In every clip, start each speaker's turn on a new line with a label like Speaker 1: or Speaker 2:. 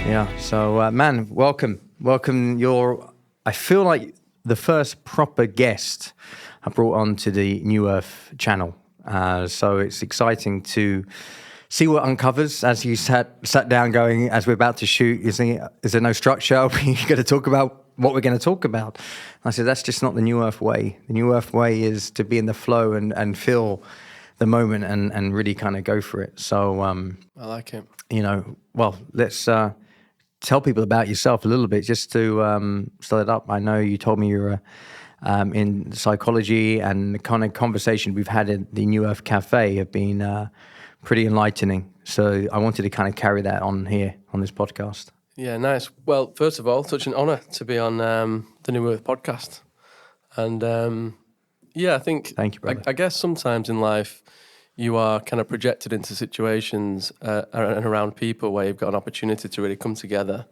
Speaker 1: Yeah. So, man, welcome. I feel like the first proper guest I brought onto the New Earth channel. So it's exciting to see what uncovers as you sat down going, as we're about to shoot, is there no structure? Are we going to talk about what we're going to talk about? And I said, that's just not the New Earth way. The New Earth way is to be in the flow and feel the moment and really kind of go for it. So,
Speaker 2: I like it.
Speaker 1: Let's tell people about yourself a little bit, just to start it up. I know you told me you're in psychology, and the kind of conversation we've had at the New Earth Cafe have been pretty enlightening. So I wanted to kind of carry that on here on this podcast.
Speaker 2: Yeah, nice. Well, first of all, such an honour to be on the New Earth podcast. And I think,
Speaker 1: thank you, brother.
Speaker 2: I guess sometimes in life you are kind of projected into situations and around people where you've got an opportunity to really come together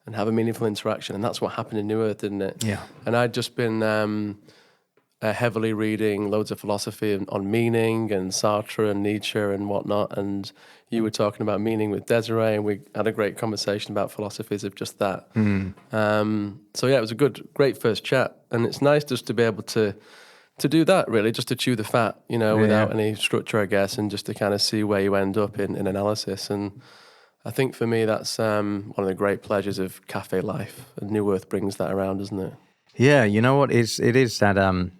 Speaker 2: and have a meaningful interaction. And that's what happened in New Earth, didn't it?
Speaker 1: Yeah.
Speaker 2: And I'd just been heavily reading loads of philosophy on meaning and Sartre and Nietzsche and whatnot. And you were talking about meaning with Desiree, and we had a great conversation about philosophies of just that. It was a great first chat. And it's nice just to be able to do that, really, just to chew the fat, without any structure, I guess, and just to kind of see where you end up in analysis. And I think for me, that's one of the great pleasures of cafe life. And New Earth brings that around, doesn't it?
Speaker 1: Yeah, you know what? It is that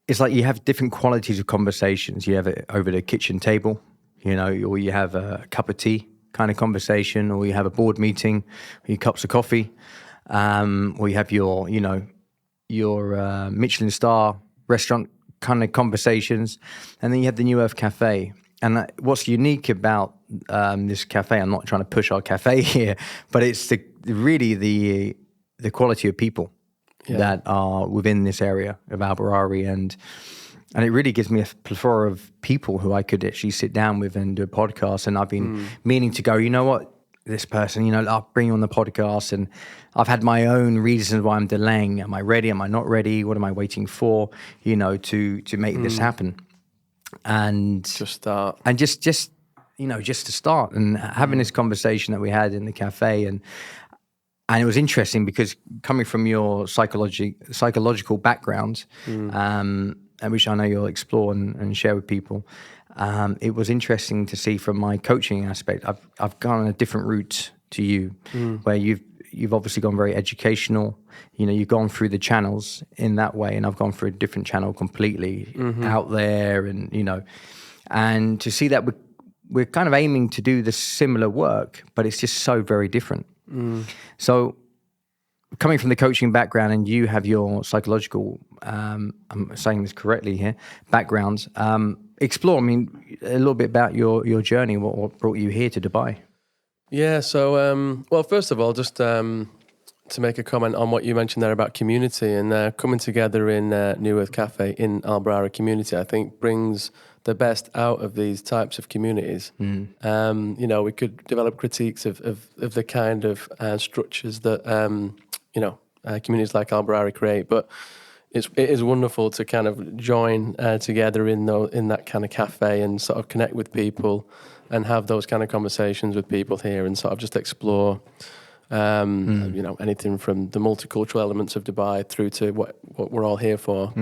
Speaker 1: it's like you have different qualities of conversations. You have it over the kitchen table, or you have a cup of tea kind of conversation, or you have a board meeting, or your cups of coffee, or you have your Michelin star restaurant kind of conversations, and then you have the New Earth Cafe. And what's unique about this cafe, I'm not trying to push our cafe here, but it's really the quality of people that are within this area of Alberari, and it really gives me a plethora of people who I could actually sit down with and do a podcast. And I've been meaning to go, you know what, this person, I'll bring you on the podcast, and I've had my own reasons why I'm delaying. Am I ready? Am I not ready? What am I waiting for? To make this happen, and
Speaker 2: just start,
Speaker 1: and just to start and having this conversation that we had in the cafe, and it was interesting because coming from your psychological background, which I know you'll explore and share with people. It was interesting to see from my coaching aspect. I've gone a different route to you, where you've obviously gone very educational. You've gone through the channels in that way, and I've gone through a different channel completely out there, and to see that we're kind of aiming to do the similar work, but it's just so very different. So coming from the coaching background, and you have your psychological, I'm saying this correctly here, background, explore, a little bit about your journey, what brought you here to Dubai?
Speaker 2: Yeah, so, first of all, just to make a comment on what you mentioned there about community, and coming together in New Earth Cafe in Alberari community, I think brings the best out of these types of communities. We could develop critiques of the kind of structures that, communities like Alberari create, but it is wonderful to kind of join together in that kind of cafe and sort of connect with people and have those kind of conversations with people here, and sort of just explore, anything from the multicultural elements of Dubai through to what we're all here for.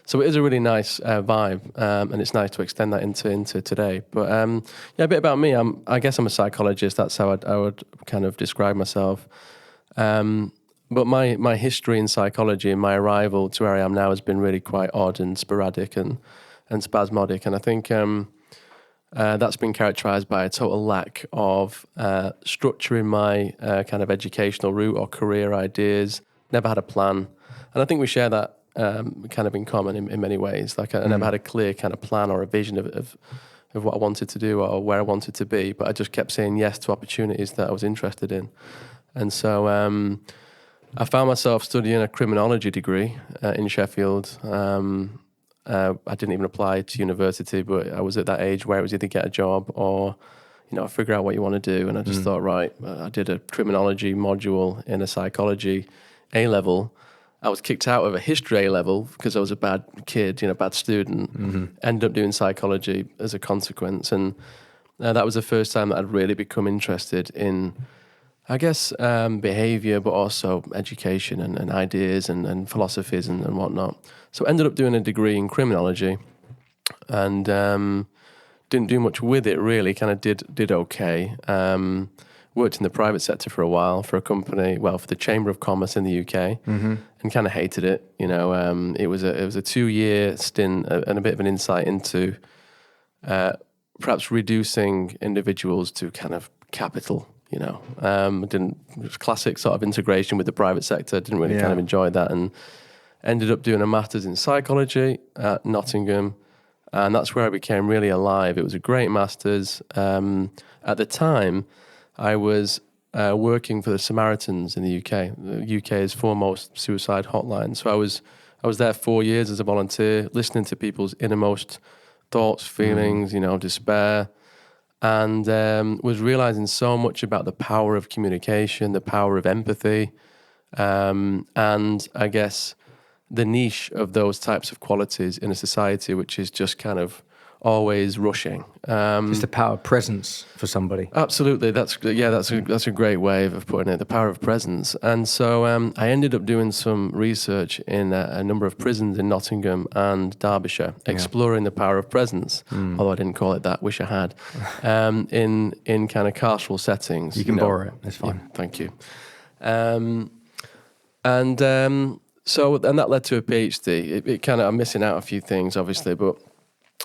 Speaker 2: So it is a really nice vibe, and it's nice to extend that into today. But a bit about me. I guess I'm a psychologist. That's how I would kind of describe myself. But my history in psychology and my arrival to where I am now has been really quite odd and sporadic and spasmodic. And I think that's been characterized by a total lack of structure in my kind of educational route or career ideas. Never had a plan. And I think we share that kind of in common in many ways. Like I never had a clear kind of plan or a vision of what I wanted to do or where I wanted to be, but I just kept saying yes to opportunities that I was interested in. And so I found myself studying a criminology degree in Sheffield. I didn't even apply to university, but I was at that age where it was either get a job or, figure out what you want to do. And I just thought, right, I did a criminology module in a psychology A-level. I was kicked out of a history A-level because I was a bad kid, bad student. Ended up doing psychology as a consequence. And That was the first time that I'd really become interested in, I guess, behavior, but also education and ideas and philosophies and whatnot. So I ended up doing a degree in criminology, and didn't do much with it really. Kind of did okay. Worked in the private sector for a while for a company, for the Chamber of Commerce in the UK, and kind of hated it. It was a 2-year stint and a bit of an insight into perhaps reducing individuals to kind of capital. It was classic sort of integration with the private sector. Didn't really kind of enjoy that, and ended up doing a master's in psychology at Nottingham, and that's where I became really alive. It was a great master's. At the time, I was working for the Samaritans in the UK, the UK's foremost suicide hotline. So I was there 4 years as a volunteer, listening to people's innermost thoughts, feelings, despair, and was realizing so much about the power of communication, the power of empathy, and I guess the niche of those types of qualities in a society which is just kind of always rushing.
Speaker 1: Just the power of presence for somebody.
Speaker 2: Absolutely, that's a great way of putting it. The power of presence. And so I ended up doing some research in a number of prisons in Nottingham and Derbyshire, exploring the power of presence. Although I didn't call it that, wish I had. In kind of carceral settings.
Speaker 1: You can borrow it. It's fine.
Speaker 2: Yeah, thank you. So that led to a PhD. It kind of, I'm missing out a few things, obviously, but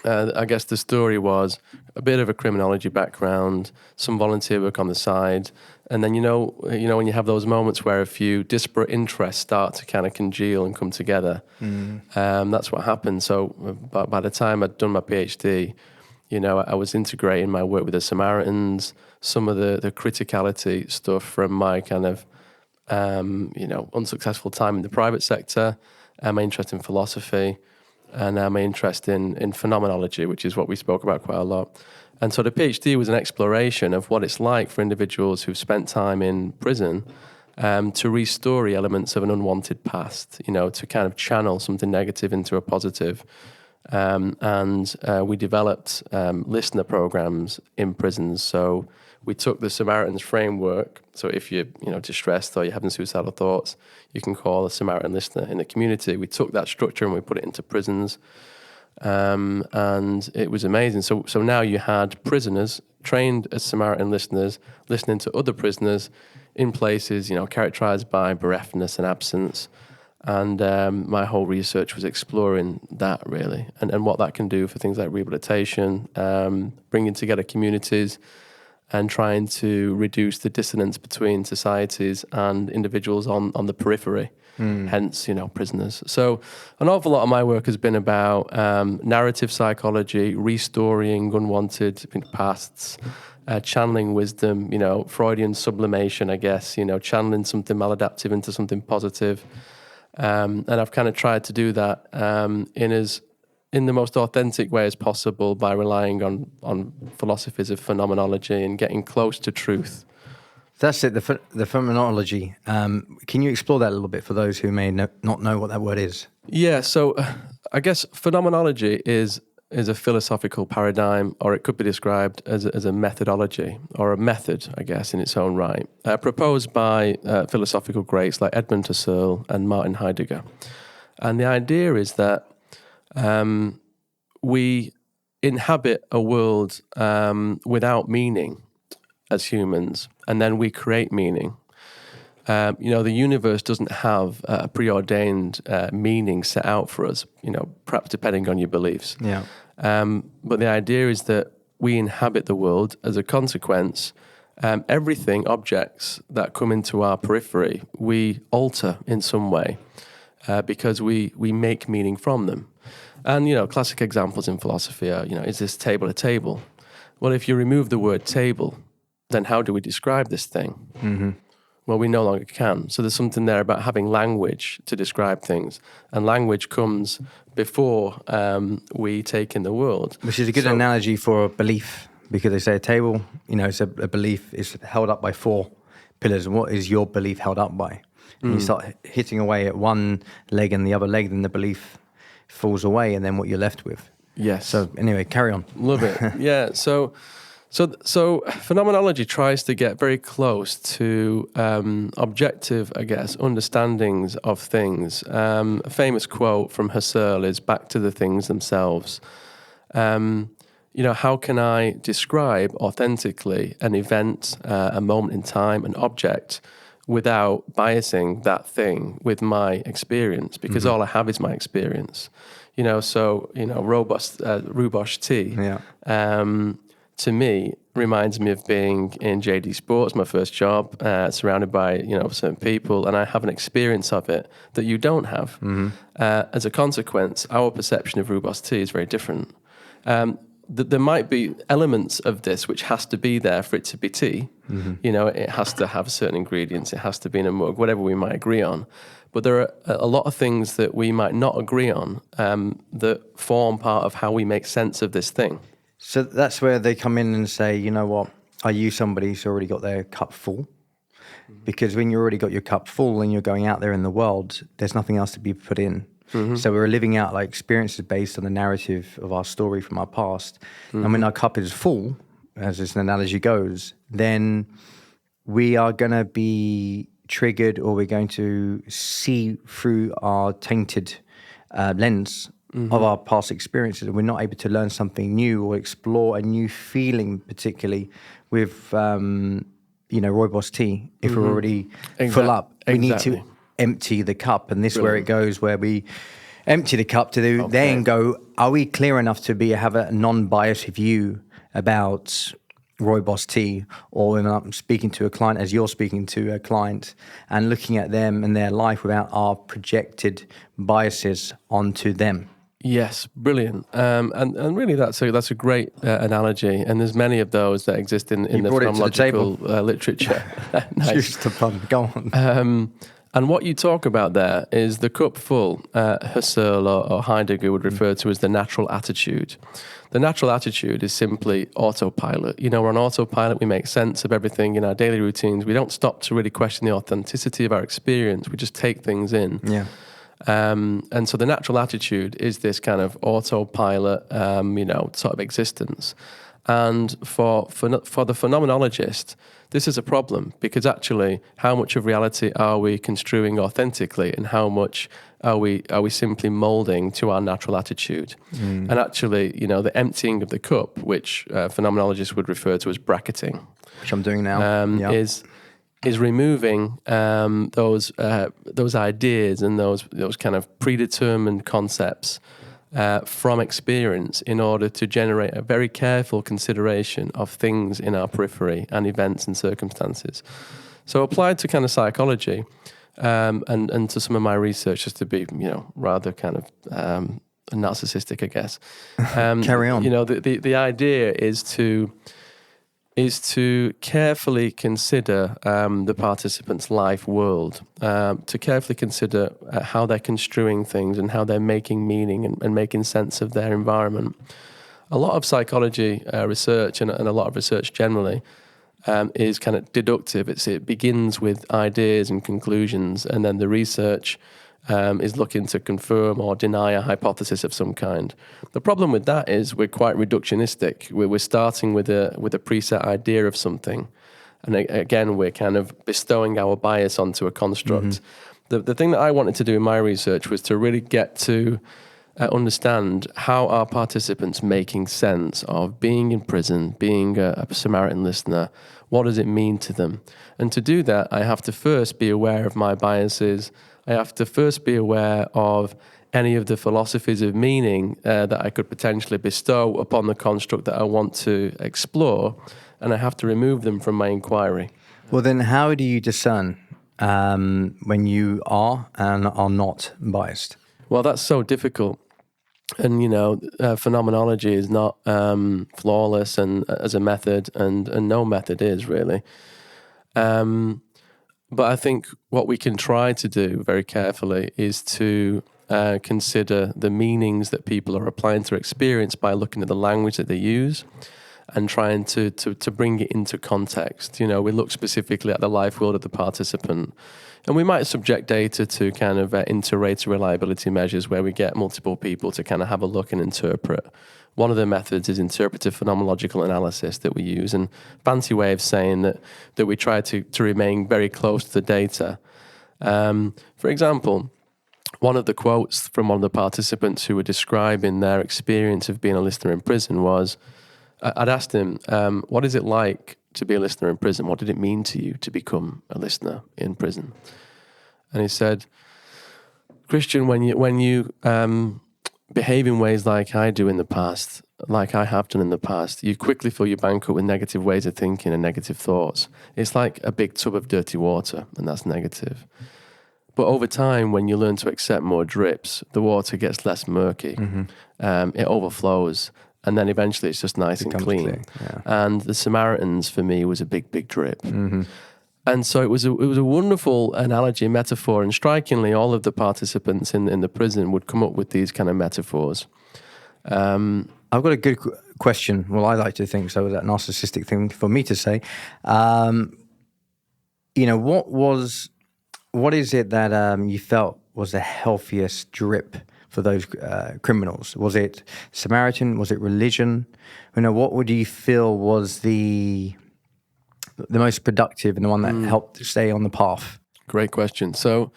Speaker 2: I guess the story was a bit of a criminology background, some volunteer work on the side, and then when you have those moments where a few disparate interests start to kind of congeal and come together, that's what happened. So by the time I'd done my PhD, I was integrating my work with the Samaritans, some of the criticality stuff from my kind of unsuccessful time in the private sector, my interest in philosophy, and my interest in phenomenology, which is what we spoke about quite a lot. And so the PhD was an exploration of what it's like for individuals who've spent time in prison to restory elements of an unwanted past, to kind of channel something negative into a positive. And we developed listener programs in prisons. So we took the Samaritans framework. So if you're distressed or you're having suicidal thoughts, you can call a Samaritan listener in the community. We took that structure and we put it into prisons. And it was amazing. So now you had prisoners trained as Samaritan listeners, listening to other prisoners in places, characterized by bereftness and absence. And my whole research was exploring that, really, and what that can do for things like rehabilitation, bringing together communities, and trying to reduce the dissonance between societies and individuals on the periphery, hence, prisoners. So an awful lot of my work has been about narrative psychology, restoring unwanted pasts, channeling wisdom, Freudian sublimation, I guess, channeling something maladaptive into something positive. And I've kind of tried to do that in the most authentic way as possible by relying on philosophies of phenomenology and getting close to truth.
Speaker 1: That's it, the phenomenology. Can you explore that a little bit for those who may not know what that word is?
Speaker 2: Yeah, so I guess phenomenology is a philosophical paradigm, or it could be described as a methodology, or a method, I guess, in its own right, proposed by philosophical greats like Edmund Husserl and Martin Heidegger. And the idea is that we inhabit a world without meaning as humans, and then we create meaning. The universe doesn't have a preordained meaning set out for us, perhaps depending on your beliefs.
Speaker 1: Yeah.
Speaker 2: But the idea is that we inhabit the world. As a consequence, everything, objects that come into our periphery, we alter in some way because we make meaning from them. And, classic examples in philosophy are, is this table a table? Well, if you remove the word table, then how do we describe this thing? Mm-hmm. Well, we no longer can. So there's something there about having language to describe things. And language comes before we take in the world. Which
Speaker 1: is a good analogy for a belief, because they say a table, it's a belief is held up by 4 pillars. And what is your belief held up by? And you start hitting away at one leg and the other leg, then the belief falls away, and then what you're left with.
Speaker 2: Yes.
Speaker 1: So anyway, carry on.
Speaker 2: Love it. Yeah. So So phenomenology tries to get very close to objective, I guess, understandings of things. A famous quote from Husserl is "Back to the things themselves." How can I describe authentically an event, a moment in time, an object, without biasing that thing with my experience? Because all I have is my experience. Rooibos tea.
Speaker 1: Yeah.
Speaker 2: To me, reminds me of being in JD Sports, my first job, surrounded by certain people, and I have an experience of it that you don't have. As a consequence, our perception of Rooibos tea is very different. There might be elements of this which has to be there for it to be tea. It has to have certain ingredients. It has to be in a mug, whatever we might agree on. But there are a lot of things that we might not agree on that form part of how we make sense of this thing.
Speaker 1: So that's where they come in and say, you know what, are you somebody who's already got their cup full? Because when you already got your cup full and you're going out there in the world, there's nothing else to be put in. So we're living out like experiences based on the narrative of our story from our past. And when our cup is full, as this analogy goes, then we are going to be triggered, or we're going to see through our tainted lens of our past experiences, and we're not able to learn something new or explore a new feeling, particularly with rooibos tea. If we're already full up, we need to empty the cup, and this is where it goes, where we empty the cup to then go, are we clear enough to have a non-biased view about rooibos tea? Or when I'm speaking to a client, as you're speaking to a client, and looking at them and their life without our projected biases onto them.
Speaker 2: Yes, brilliant. And really that's a great analogy, and there's many of those that exist in the phenomenological literature. Nice.
Speaker 1: Just a pun. Go on.
Speaker 2: And what you talk about there is the cup full. Husserl or Heidegger would refer to as the natural attitude. The natural attitude is simply autopilot. We're on autopilot. We make sense of everything in our daily routines. We don't stop to really question the authenticity of our experience. We just take things in.
Speaker 1: Yeah.
Speaker 2: And so the natural attitude is this kind of autopilot, sort of existence. And for the phenomenologist, this is a problem, because actually, how much of reality are we construing authentically, and how much are we simply moulding to our natural attitude? And actually, the emptying of the cup, which phenomenologists would refer to as bracketing,
Speaker 1: which I'm doing now,
Speaker 2: is removing those ideas and those kind of predetermined concepts from experience in order to generate a very careful consideration of things in our periphery and events and circumstances. So applied to kind of psychology and to some of my research, just to be rather kind of narcissistic, I guess.
Speaker 1: Carry on.
Speaker 2: The idea is to carefully consider the participants' life world, to carefully consider how they're construing things and how they're making meaning and making sense of their environment. A lot of psychology research and a lot of research generally is kind of deductive. It begins with ideas and conclusions, and then the research is looking to confirm or deny a hypothesis of some kind. The problem with that is we're quite reductionistic. We're starting with a preset idea of something, and again we're kind of bestowing our bias onto a construct. The thing that I wanted to do in my research was to really get to understand how are participants making sense of being in prison, being a Samaritan listener. What does it mean to them? And to do that, I have to first be aware of my biases. I have to first be aware of any of the philosophies of meaning that I could potentially bestow upon the construct that I want to explore, and I have to remove them from my inquiry.
Speaker 1: Well, then how do you discern when you are and are not biased?
Speaker 2: Well, that's so difficult. And, phenomenology is not flawless and as a method, and no method is really. But I think what we can try to do very carefully is to consider the meanings that people are applying to experience by looking at the language that they use, and trying to bring it into context. We look specifically at the life world of the participant. And we might subject data to kind of inter-rater reliability measures where we get multiple people to kind of have a look and interpret. One of the methods is interpretive phenomenological analysis that we use, and fancy way of saying that we try to remain very close to the data. For example, one of the quotes from one of the participants who were describing their experience of being a listener in prison was, I'd asked him, what is it like to be a listener in prison? What did it mean to you to become a listener in prison? And he said, Christian, when you behave in ways like I do in the past, like I have done in the past, you quickly fill your bank up with negative ways of thinking and negative thoughts. It's like a big tub of dirty water, and that's negative. But over time, when you learn to accept more drips, the water gets less murky. It overflows. And then eventually it's just nice and clean. Clear, yeah. And the Samaritans for me was a big, big drip. And so it was a wonderful analogy, metaphor, and strikingly, all of the participants in the prison would come up with these kind of metaphors.
Speaker 1: I've got a good question. Well, I like to think so. That narcissistic thing for me to say. What is it that you felt was the healthiest drip for those criminals? Was it Samaritan? Was it religion? What would you feel was the most productive and the one that helped stay on the path?
Speaker 2: Great question. So,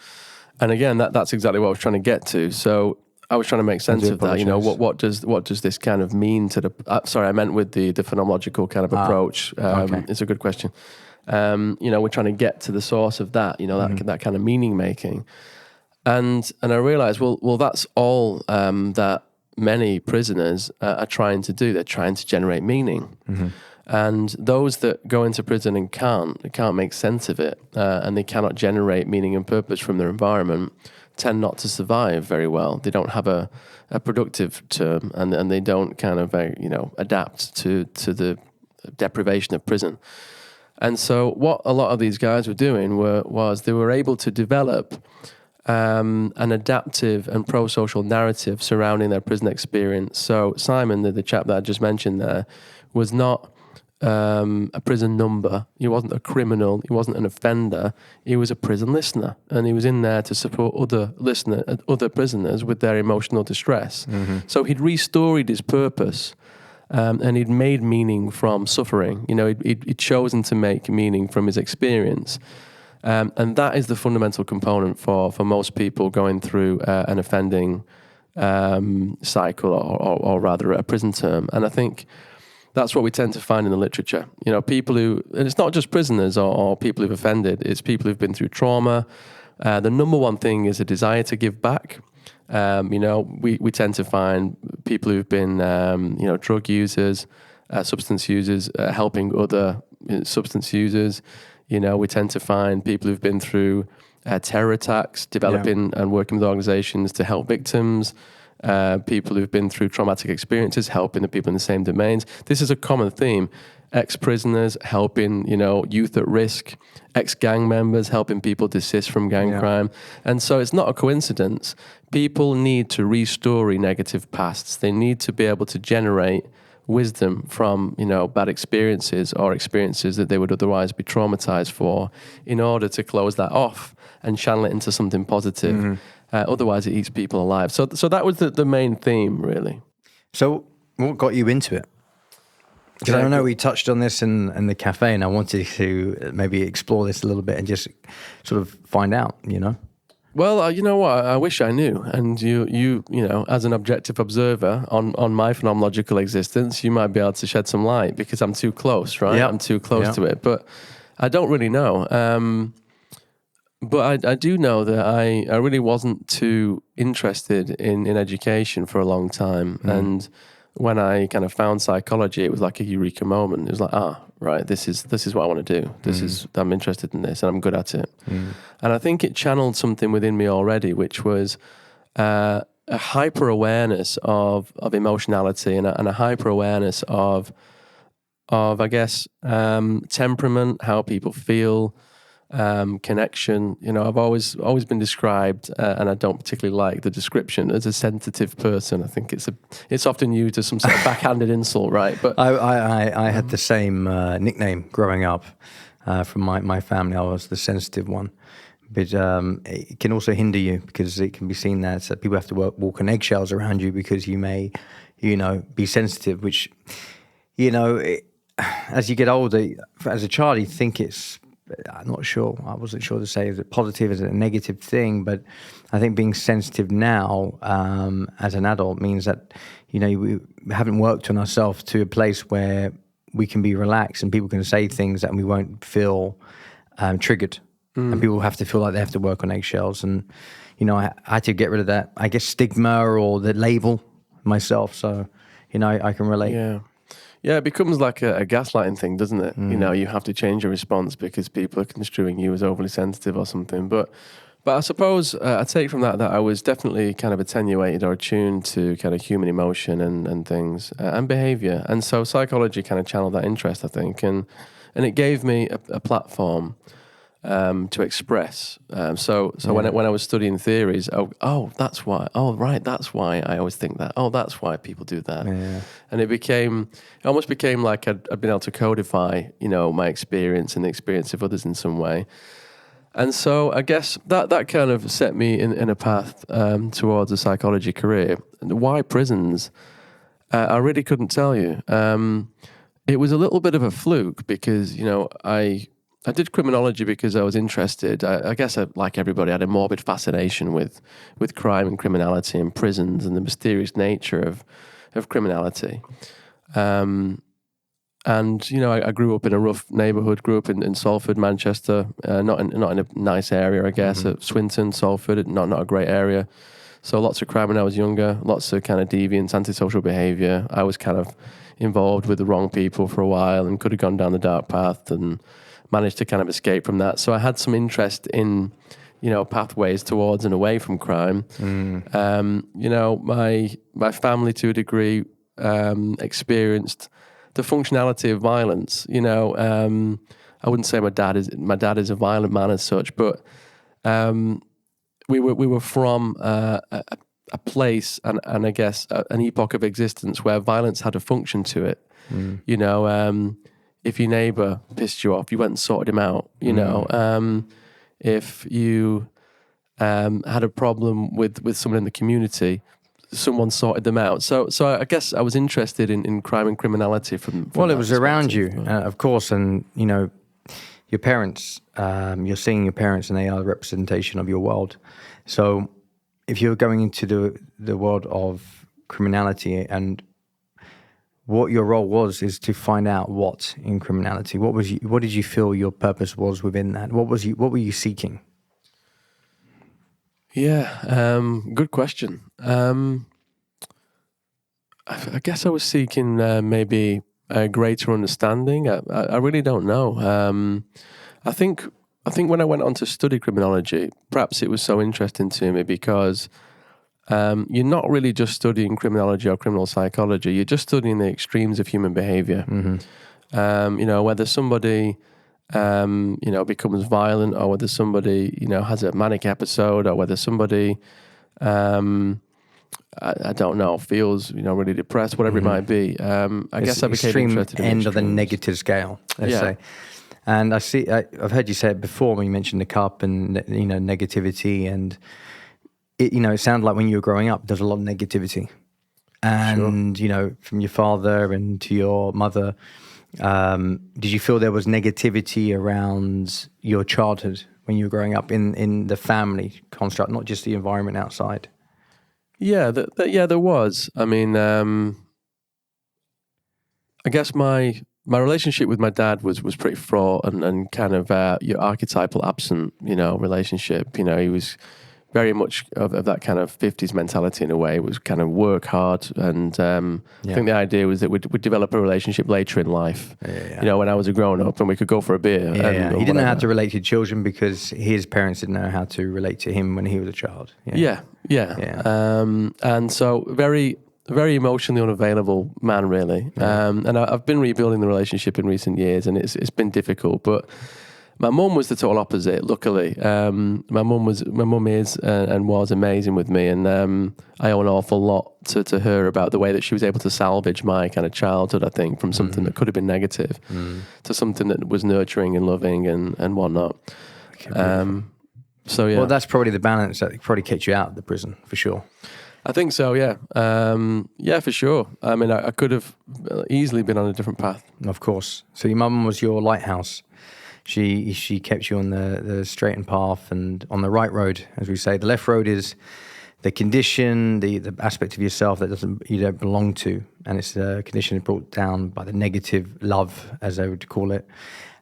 Speaker 2: and again, that's exactly what I was trying to get to. So I was trying to make sense of that. What does this kind of mean to the? Sorry, I meant with the phenomenological kind of approach. Okay. It's a good question. We're trying to get to the source of that. That kind of meaning making. And I realized, well, that's all that many prisoners are trying to do. They're trying to generate meaning. And those that go into prison and can't make sense of it, and they cannot generate meaning and purpose from their environment, tend not to survive very well. They don't have a productive term, and they don't kind of adapt to the deprivation of prison. And so what a lot of these guys were doing was they were able to develop an adaptive and pro-social narrative surrounding their prison experience. So Simon, the chap that I just mentioned there, was not a prison number. He wasn't a criminal. He wasn't an offender. He was a prison listener, and he was in there to support other prisoners with their emotional distress. So he'd restoried his purpose, and he'd made meaning from suffering. He'd chosen to make meaning from his experience. And that is the fundamental component for most people going through an offending cycle or rather a prison term. And I think that's what we tend to find in the literature. People who, and it's not just prisoners or people who've offended, it's people who've been through trauma. The number one thing is a desire to give back. We tend to find people who've been, drug users, substance users, helping other substance users. We tend to find people who've been through terror attacks, developing and working with organizations to help victims, people who've been through traumatic experiences, helping the people in the same domains. This is a common theme. Ex-prisoners helping, youth at risk, ex-gang members helping people desist from gang crime. And so it's not a coincidence. People need to restory negative pasts. They need to be able to generate wisdom from, bad experiences or experiences that they would otherwise be traumatized for in order to close that off and channel it into something positive. Otherwise, it eats people alive. So that was the main theme, really.
Speaker 1: So what got you into it? Because I know we touched on this in the cafe, and I wanted to maybe explore this a little bit and just sort of find out,
Speaker 2: Well, you know what? I wish I knew. And you as an objective observer on my phenomenological existence, you might be able to shed some light because I'm too close, right? Yep. I'm too close to it. But I don't really know. But I do know that I really wasn't too interested in education for a long time. And when I kind of found psychology, it was like a eureka moment. It was like, right, this is what I want to do. I'm interested in this and I'm good at it. And I think it channeled something within me already, which was a hyper awareness of emotionality and a hyper awareness of I guess temperament, how people feel, connection. I've always been described, and I don't particularly like the description, as a sensitive person. I think it's often used as some sort of backhanded insult, right? But
Speaker 1: I had the same nickname growing up from my family. I was the sensitive one. But it can also hinder you, because it can be seen that people have to walk on eggshells around you because you may, be sensitive, which, as you get older, as a child, you think it's, I'm not sure, I wasn't sure to say, is it positive, is it a negative thing? But I think being sensitive now as an adult means that, we haven't worked on ourselves to a place where we can be relaxed and people can say things and we won't feel triggered. And people have to feel like they have to work on eggshells. And, I had to get rid of that, I guess, stigma or the label myself. So, I can relate.
Speaker 2: Yeah, it becomes like a gaslighting thing, doesn't it? You have to change your response because people are construing you as overly sensitive or something. But I suppose I take from that I was definitely kind of attenuated or attuned to kind of human emotion and things and behavior. And so psychology kind of channeled that interest, I think. And it gave me a platform to express. So when I was studying theories, that's why. Oh, right, that's why I always think that. Oh, that's why people do that.
Speaker 1: Yeah.
Speaker 2: And it almost became like I'd been able to codify, my experience and the experience of others in some way. And so I guess that kind of set me in a path towards a psychology career. And why prisons? I really couldn't tell you. It was a little bit of a fluke because, I did criminology because I was interested. I guess, like everybody, I had a morbid fascination with crime and criminality and prisons and the mysterious nature of criminality. And, I grew up in a rough neighbourhood, grew up in Salford, Manchester, not in a nice area, I guess, at Swinton, Salford, not a great area. So lots of crime when I was younger, lots of kind of deviance, antisocial behaviour. I was kind of involved with the wrong people for a while and could have gone down the dark path and managed to kind of escape from that. So I had some interest in, pathways towards and away from crime. My family to a degree experienced the functionality of violence. I wouldn't say my dad is a violent man as such, but we were from a place and I guess an epoch of existence where violence had a function to it. If your neighbour pissed you off, you went and sorted him out, if you had a problem with someone in the community, someone sorted them out. So I guess I was interested in crime and criminality from
Speaker 1: well, it was around you, of course, and, your parents, you're seeing your parents and they are a representation of your world. So if you're going into the world of criminality and what your role was is to find out what in criminality, what did you feel your purpose was within that? What were you seeking?
Speaker 2: Yeah, good question. I guess I was seeking maybe a greater understanding. I really don't know. I think when I went on to study criminology, perhaps it was so interesting to me because you're not really just studying criminology or criminal psychology. You're just studying the extremes of human behavior. Whether somebody, becomes violent or whether somebody, has a manic episode or whether somebody, I don't know, feels, really depressed, whatever it might be. I guess I became interested in
Speaker 1: end of the negative scale, let's say. And I've heard you say it before when you mentioned the cup and, negativity and, it sounded like when you were growing up, there's a lot of negativity. And, from your father and to your mother, did you feel there was negativity around your childhood when you were growing up in the family construct, not just the environment outside?
Speaker 2: Yeah, there was. I mean, I guess my relationship with my dad was pretty fraught and kind of your archetypal absent, relationship. He was very much of that kind of 50s mentality in a way. It was kind of work hard. And I think the idea was that we'd develop a relationship later in life, when I was a grown up and we could go for a beer.
Speaker 1: Yeah. He didn't know how to relate to children because his parents didn't know how to relate to him when he was a child.
Speaker 2: Yeah. And so very, very emotionally unavailable man, really. And I've been rebuilding the relationship in recent years and it's been difficult, but My mum was the total opposite. Luckily, my mum is and was amazing with me, and I owe an awful lot to her about the way that she was able to salvage my kind of childhood. I think from something that could have been negative to something that was nurturing and loving and whatnot. So yeah,
Speaker 1: well, that's probably the balance that probably kept you out of the prison for sure.
Speaker 2: I think so. Yeah, yeah, for sure. I mean, I could have easily been on a different path.
Speaker 1: Of course. So your mum was your lighthouse. She kept you on the straightened path and on the right road, as we say. The left road is the condition, the aspect of yourself that you don't belong to, and it's a condition brought down by the negative love, as they would call it.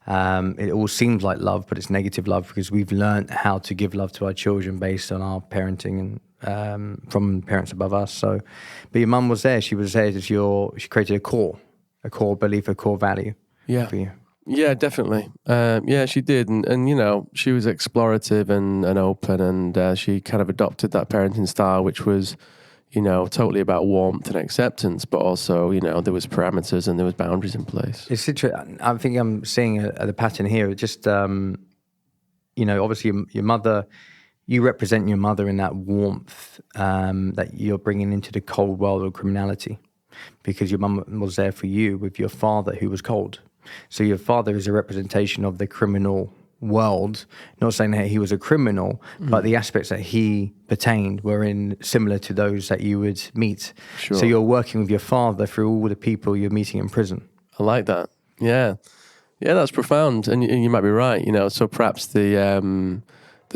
Speaker 1: It all seems like love, but it's negative love because we've learned how to give love to our children based on our parenting and from parents above us. So, but your mum was there. She was there as she created a core belief, a core value.
Speaker 2: Yeah.
Speaker 1: For you.
Speaker 2: Yeah, definitely. Yeah, she did. And you know, she was explorative and open, and she kind of adopted that parenting style, which was, you know, totally about warmth and acceptance, but also, you know, there was parameters and there was boundaries in place.
Speaker 1: It's interesting. I think I'm seeing the pattern here. Just, you know, obviously your mother, you represent your mother in that warmth that you're bringing into the cold world of criminality, because your mum was there for you with your father who was cold. So your father is a representation of the criminal world, not saying that he was a criminal, but the aspects that he pertained were similar to those that you would meet.
Speaker 2: Sure.
Speaker 1: So you're working with your father through all the people you're meeting in prison.
Speaker 2: I like that. Yeah. Yeah, that's profound. And you might be right, you know, so perhaps the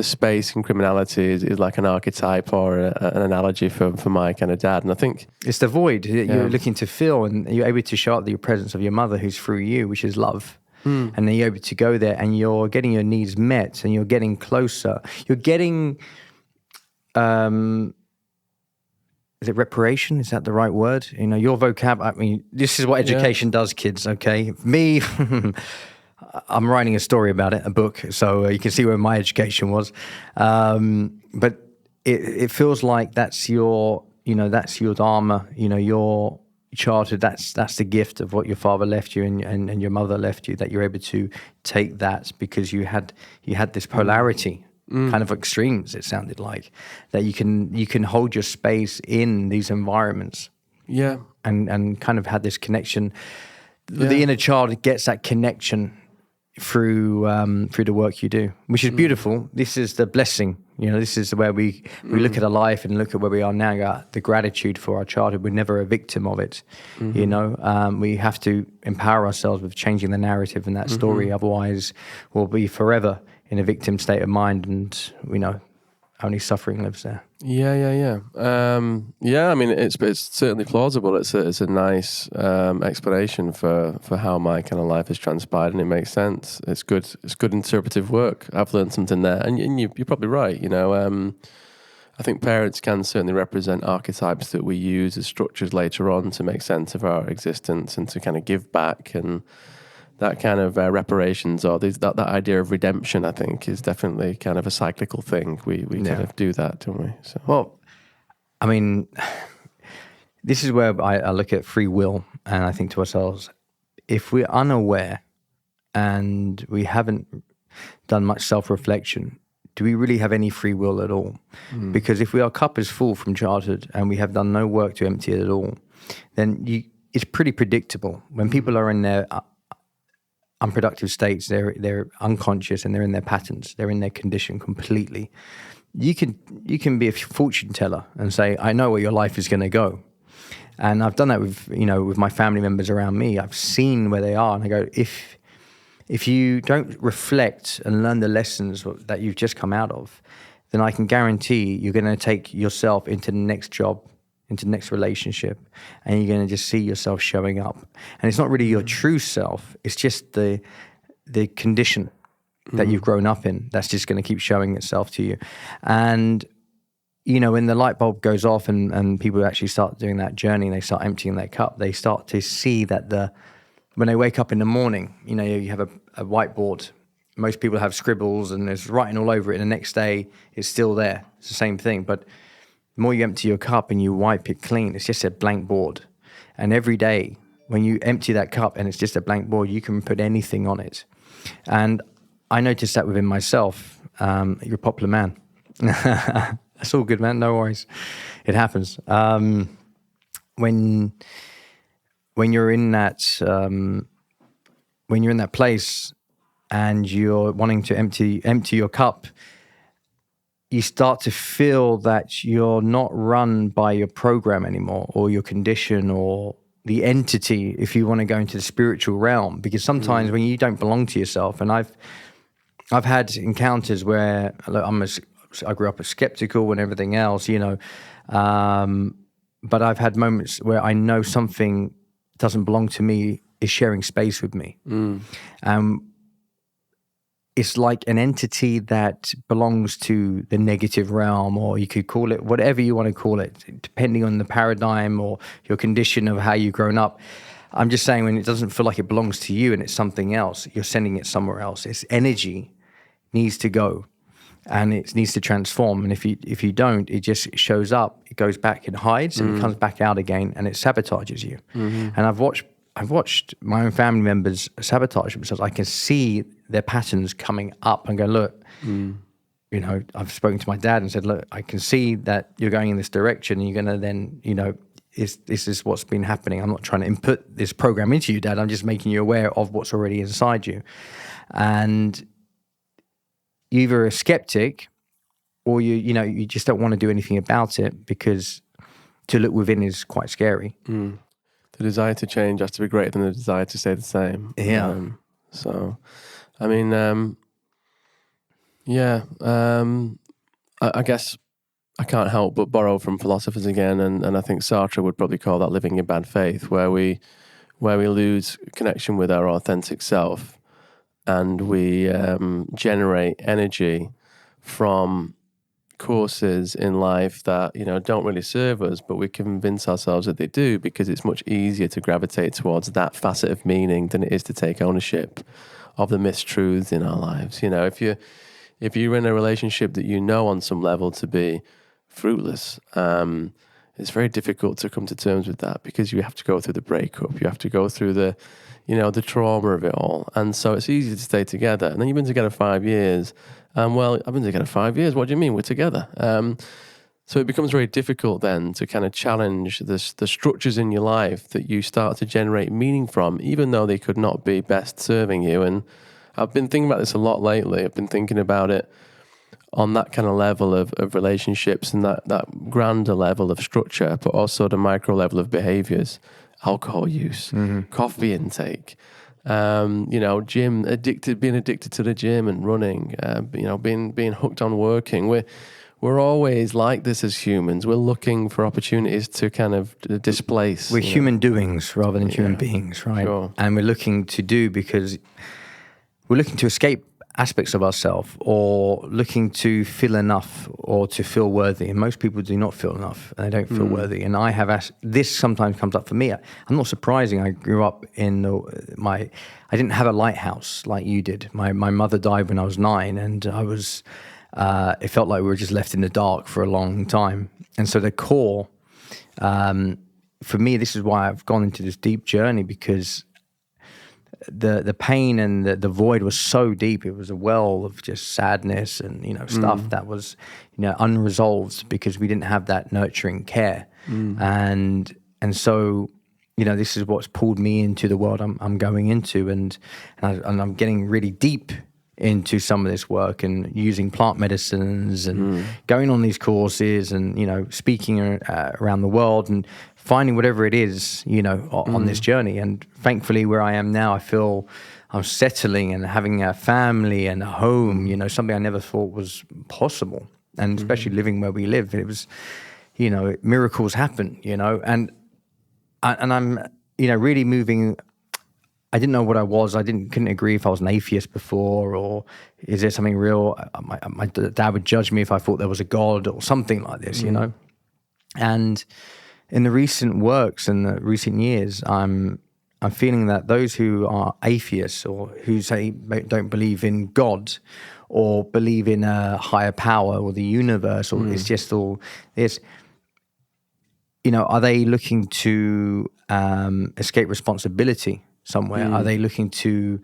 Speaker 2: space in criminality is like an archetype or an analogy for my kind of dad. And I think
Speaker 1: it's the void that you're looking to fill, and you're able to show up the presence of your mother who's through you, which is love. And then you're able to go there and you're getting your needs met and you're getting closer. You're getting, is it reparation? Is that the right word? You know, your vocab, I mean, this is what education does, kids, okay? Me, I'm writing a story about it, a book, so you can see where my education was. But it feels like that's your, you know, that's your dharma, you know, your childhood, that's the gift of what your father left you and your mother left you, that you're able to take that because you had this polarity, kind of extremes, it sounded like, that you can hold your space in these environments.
Speaker 2: Yeah.
Speaker 1: And kind of had this connection. The inner child gets that connection through the work you do, which is beautiful. This is the blessing, you know. This is where we look at our life and look at where we are now. Got the gratitude for our childhood. We're never a victim of it, you know. We have to empower ourselves with changing the narrative in that story. Otherwise, we'll be forever in a victim state of mind, and we know only suffering lives there.
Speaker 2: Yeah. I mean, it's certainly plausible. It's a nice explanation for how my kind of life has transpired, and it makes sense. It's good interpretive work. I've learned something there, and you're probably right. You know, I think parents can certainly represent archetypes that we use as structures later on to make sense of our existence and to kind of give back, and that kind of reparations or that idea of redemption, I think, is definitely kind of a cyclical thing. We kind of do that, don't we? So.
Speaker 1: Well, I mean, this is where I look at free will, and I think to ourselves, if we're unaware and we haven't done much self-reflection, do we really have any free will at all? Because if our cup is full from childhood and we have done no work to empty it at all, then it's pretty predictable. When people are in their unproductive states, they're unconscious and they're in their patterns, they're in their condition completely. You can be a fortune teller and say, I know where your life is going to go. And I've done that with my family members around me. I've seen where they are, and I go, if you don't reflect and learn the lessons that you've just come out of, then I can guarantee you're going to take yourself into the next job, into the next relationship, and you're going to just see yourself showing up. And it's not really your true self. It's just the condition that you've grown up in that's just going to keep showing itself to you. And, you know, when the light bulb goes off and people actually start doing that journey and they start emptying their cup, they start to see that when they wake up in the morning, you know, you have a whiteboard. Most people have scribbles and there's writing all over it, and the next day it's still there. It's the same thing. But the more you empty your cup and you wipe it clean, it's just a blank board. And every day when you empty that cup and it's just a blank board, you can put anything on it. And I noticed that within myself. You're a popular man. That's all good, man. No worries. It happens. When you're in that place and you're wanting to empty your cup, you start to feel that you're not run by your program anymore, or your condition, or the entity, if you want to go into the spiritual realm. Because sometimes when you don't belong to yourself, and I've had encounters where I grew up as skeptical and everything else, but I've had moments where I know something doesn't belong to me is sharing space with me. It's like an entity that belongs to the negative realm, or you could call it whatever you want to call it, depending on the paradigm or your condition of how you've grown up. I'm just saying, when it doesn't feel like it belongs to you and it's something else, you're sending it somewhere else. Its energy needs to go, and it needs to transform. And if you don't, it just shows up, it goes back and hides, and it comes back out again, and it sabotages you. And I've watched my own family members sabotage themselves. I can see their patterns coming up and go, look, I've spoken to my dad and said, look, I can see that you're going in this direction, and you're going to then, this is what's been happening. I'm not trying to input this program into you, Dad. I'm just making you aware of what's already inside you. And you're either a skeptic, or you just don't want to do anything about it, because to look within is quite scary.
Speaker 2: The desire to change has to be greater than the desire to stay the same.
Speaker 1: Yeah.
Speaker 2: I guess I can't help but borrow from philosophers again, and I think Sartre would probably call that living in bad faith, where we lose connection with our authentic self, and we generate energy from courses in life that don't really serve us, but we convince ourselves that they do, because it's much easier to gravitate towards that facet of meaning than it is to take ownership of the mistruths in our lives. If you're in a relationship that on some level to be fruitless, it's very difficult to come to terms with that, because you have to go through the breakup, you have to go through the trauma of it all, and so it's easy to stay together. And then you've been together 5 years. Well, I've been together 5 years. What do you mean we're together? So it becomes very difficult then to kind of challenge the structures in your life that you start to generate meaning from, even though they could not be best serving you. And I've been thinking about this a lot lately. I've been thinking about it on that kind of level of relationships, and that grander level of structure, but also the micro level of behaviors, alcohol use, coffee intake, gym, being addicted to the gym and running, being hooked on working. We're always like this as humans. We're looking for opportunities to kind of displace.
Speaker 1: We're human doings rather than human beings, right?
Speaker 2: Sure.
Speaker 1: And we're looking to do because we're looking to escape aspects of ourselves, or looking to feel enough or to feel worthy. And most people do not feel enough, and they don't feel worthy. And I have this sometimes comes up for me. I'm not surprising. I grew up in I didn't have a lighthouse like you did. My mother died when I was 9, and I was. It felt like we were just left in the dark for a long time. And so the core, for me, this is why I've gone into this deep journey, because the pain and the void was so deep. It was a well of just sadness and stuff that was unresolved, because we didn't have that nurturing care. And so this is what's pulled me into the world I'm going into, and I'm getting really deep into some of this work, and using plant medicines, and going on these courses, and speaking around the world, and finding whatever it is on this journey. And thankfully, where I am now, I feel I'm settling and having a family and a home, something I never thought was possible. And especially living where we live, it was miracles happen, and I'm really moving. I didn't know what I was. Couldn't agree if I was an atheist before, or is there something real? My dad would judge me if I thought there was a God or something like this, And in the recent works and the recent years, I'm feeling that those who are atheists, or who say don't believe in God, or believe in a higher power or the universe, or it's just all this. Are they looking to escape responsibility somewhere? Are they looking to,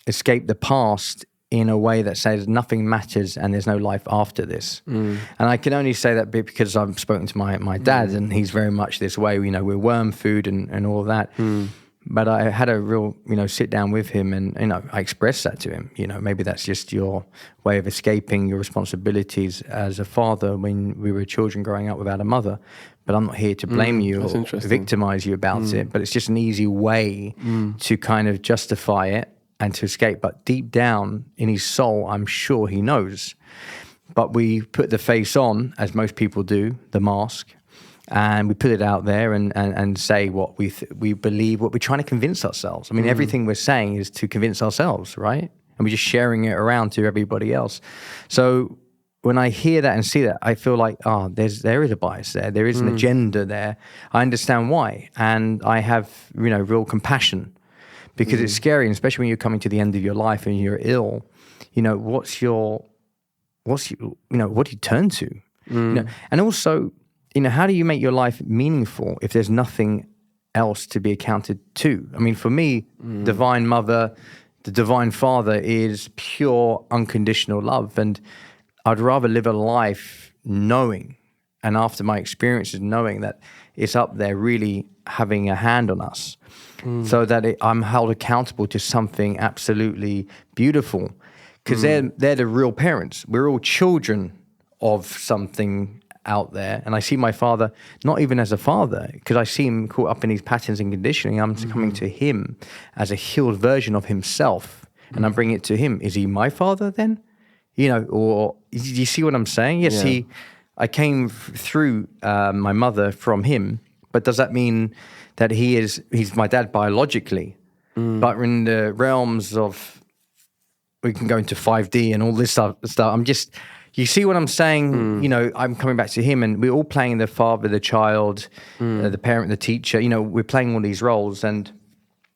Speaker 1: escape the past in a way that says nothing matters and there's no life after this. And I can only say that because I've spoken to my dad, and he's very much this way. You know, we're worm food and all of that. But I had a real, sit down with him, and, I expressed that to him. Maybe that's just your way of escaping your responsibilities as a father when we were children growing up without a mother. But I'm not here to blame you or victimize you about it. But it's just an easy way to kind of justify it and to escape. But deep down in his soul, I'm sure he knows. But we put the face on, as most people do, the mask, and we put it out there and say what we believe, what we're trying to convince ourselves. I mean, everything we're saying is to convince ourselves, right? And we're just sharing it around to everybody else. So when I hear that and see that, I feel like, there is a bias there. There is an agenda there. I understand why. And I have, real compassion, because it's scary, and especially when you're coming to the end of your life and you're ill. What do you turn to? And also, how do you make your life meaningful if there's nothing else to be accounted to? I mean, for me, Divine Mother, the Divine Father is pure, unconditional love. And I'd rather live a life knowing, and after my experiences, knowing that it's up there really having a hand on us, so that I'm held accountable to something absolutely beautiful. Because they're the real parents. We're all children of something out there. And I see my father not even as a father, because I see him caught up in these patterns and conditioning. I'm coming to him as a healed version of himself, and I'm bringing it to him. Is he my father then? Or do you see what I'm saying? Yes, I came through my mother from him, but does that mean that he's my dad biologically? But in the realms of, we can go into 5D and all this stuff. You see what I'm saying? I'm coming back to him, and we're all playing the father, the child, the parent, the teacher. We're playing all these roles, and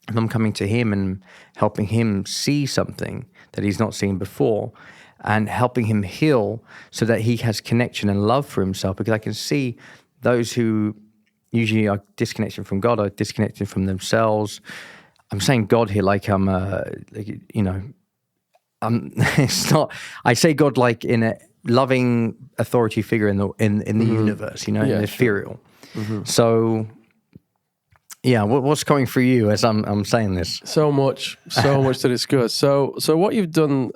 Speaker 1: I'm coming to him and helping him see something that he's not seen before, and helping him heal so that he has connection and love for himself. Because I can see those who usually are disconnected from God are disconnected from themselves. I'm saying God here like it's not. I say God like in a loving authority figure in the universe, in the ethereal. So, what's coming for you as I'm saying this?
Speaker 2: So much to discuss. So what you've done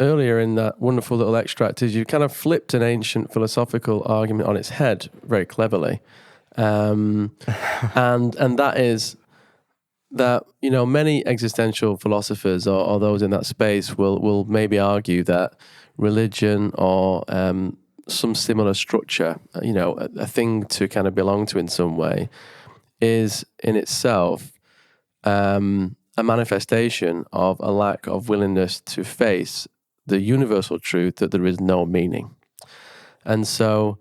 Speaker 2: earlier in that wonderful little extract is you kind of flipped an ancient philosophical argument on its head very cleverly, and that is that many existential philosophers or those in that space will maybe argue that religion or some similar structure, a thing to kind of belong to in some way, is in itself a manifestation of a lack of willingness to face the universal truth that there is no meaning. And so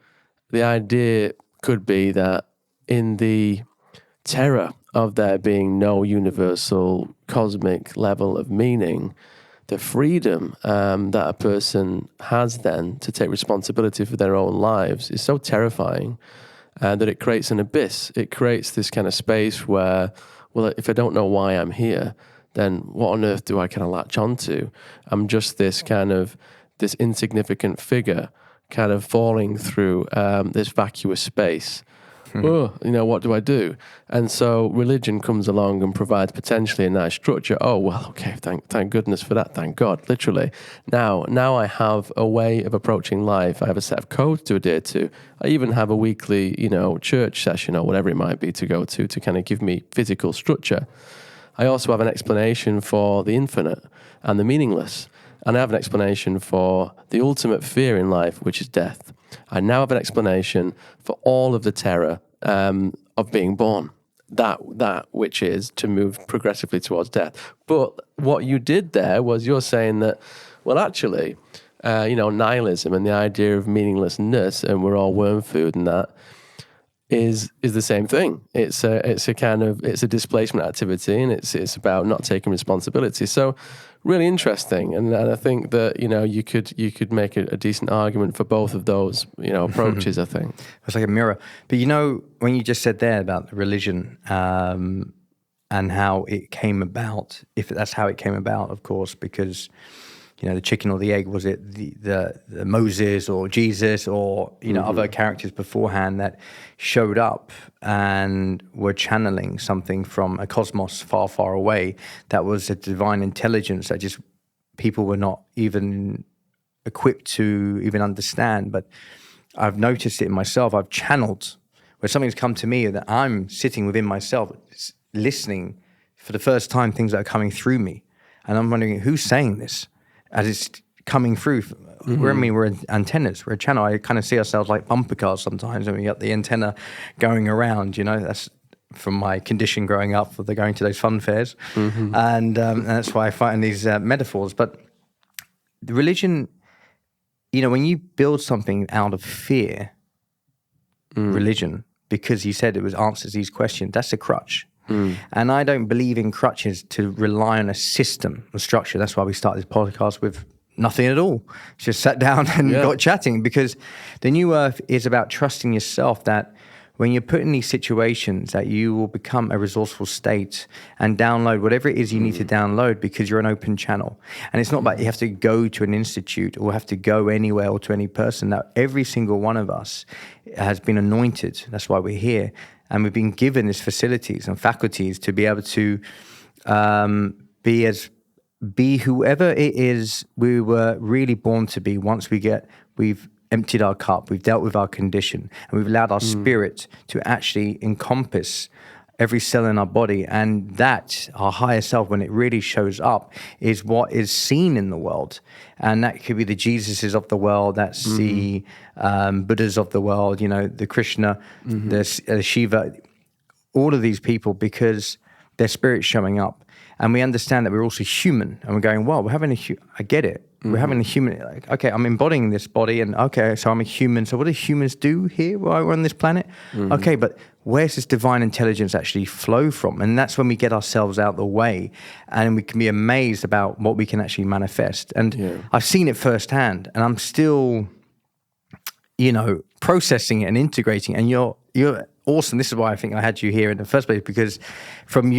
Speaker 2: the idea could be that in the terror of there being no universal cosmic level of meaning, the freedom that a person has then to take responsibility for their own lives is so terrifying that it creates an abyss. It creates this kind of space where, well, if I don't know why I'm here, then what on earth do I kind of latch onto? I'm just this insignificant figure kind of falling through this vacuous space. What do I do? And so religion comes along and provides potentially a nice structure. Oh, well, okay, thank goodness for that, thank God, literally. Now I have a way of approaching life. I have a set of codes to adhere to. I even have a weekly, church session or whatever it might be to go to kind of give me physical structure. I also have an explanation for the infinite and the meaningless. And I have an explanation for the ultimate fear in life, which is death. I now have an explanation for all of the terror of being born, that which is to move progressively towards death. But what you did there was you're saying that, well, actually, nihilism and the idea of meaninglessness, and we're all worm food, and that is the same thing. It's a displacement activity, and it's about not taking responsibility. So really interesting, and I think that you could make a decent argument for both of those approaches. I think
Speaker 1: it's like a mirror. But when you just said there about religion, and how it came about, if that's how it came about, of course, because, you know, the chicken or the egg, was it the Moses or Jesus or, you know, other characters beforehand that showed up and were channeling something from a cosmos far, far away that was a divine intelligence that just people were not even equipped to even understand. But I've noticed it in myself. I've channeled where something's come to me that I'm sitting within myself, listening for the first time, things that are coming through me. And I'm wondering, who's saying this as it's coming through? We're antennas, we're a channel. I kind of see ourselves like bumper cars sometimes, and we got the antenna going around, you know. That's from my condition growing up, for the going to those fun fairs. And that's why I find these metaphors. But the religion, you know, when you build something out of fear, religion, because you said it was answers these questions, that's a crutch. And I don't believe in crutches to rely on a system, a structure. That's why we started this podcast with nothing at all. Just sat down and got chatting, because the new earth is about trusting yourself, that when you're put in these situations, that you will become a resourceful state and download whatever it is you need to download, because you're an open channel. And it's not about you have to go to an institute or have to go anywhere or to any person. That every single one of us has been anointed. That's why we're here. And we've been given these facilities and faculties to be able to be whoever it is we were really born to be. Once we've emptied our cup, we've dealt with our condition, and we've allowed our spirit to actually encompass every cell in our body. And that, our higher self, when it really shows up, is what is seen in the world. And that could be the Jesuses of the world, that's the Buddhas of the world, you know, the Krishna, the Shiva, all of these people, because their spirit's showing up. And we understand that we're also human, and we're going, wow, we're having I get it. We're having a human, like, okay, I'm embodying this body, and okay, so I'm a human. So what do humans do here while we're on this planet? Okay, but where's this divine intelligence actually flow from? And that's when we get ourselves out of the way, and we can be amazed about what we can actually manifest. And I've seen it firsthand, and I'm still, you know, processing it and integrating it. And you're awesome. This is why I think I had you here in the first place, because from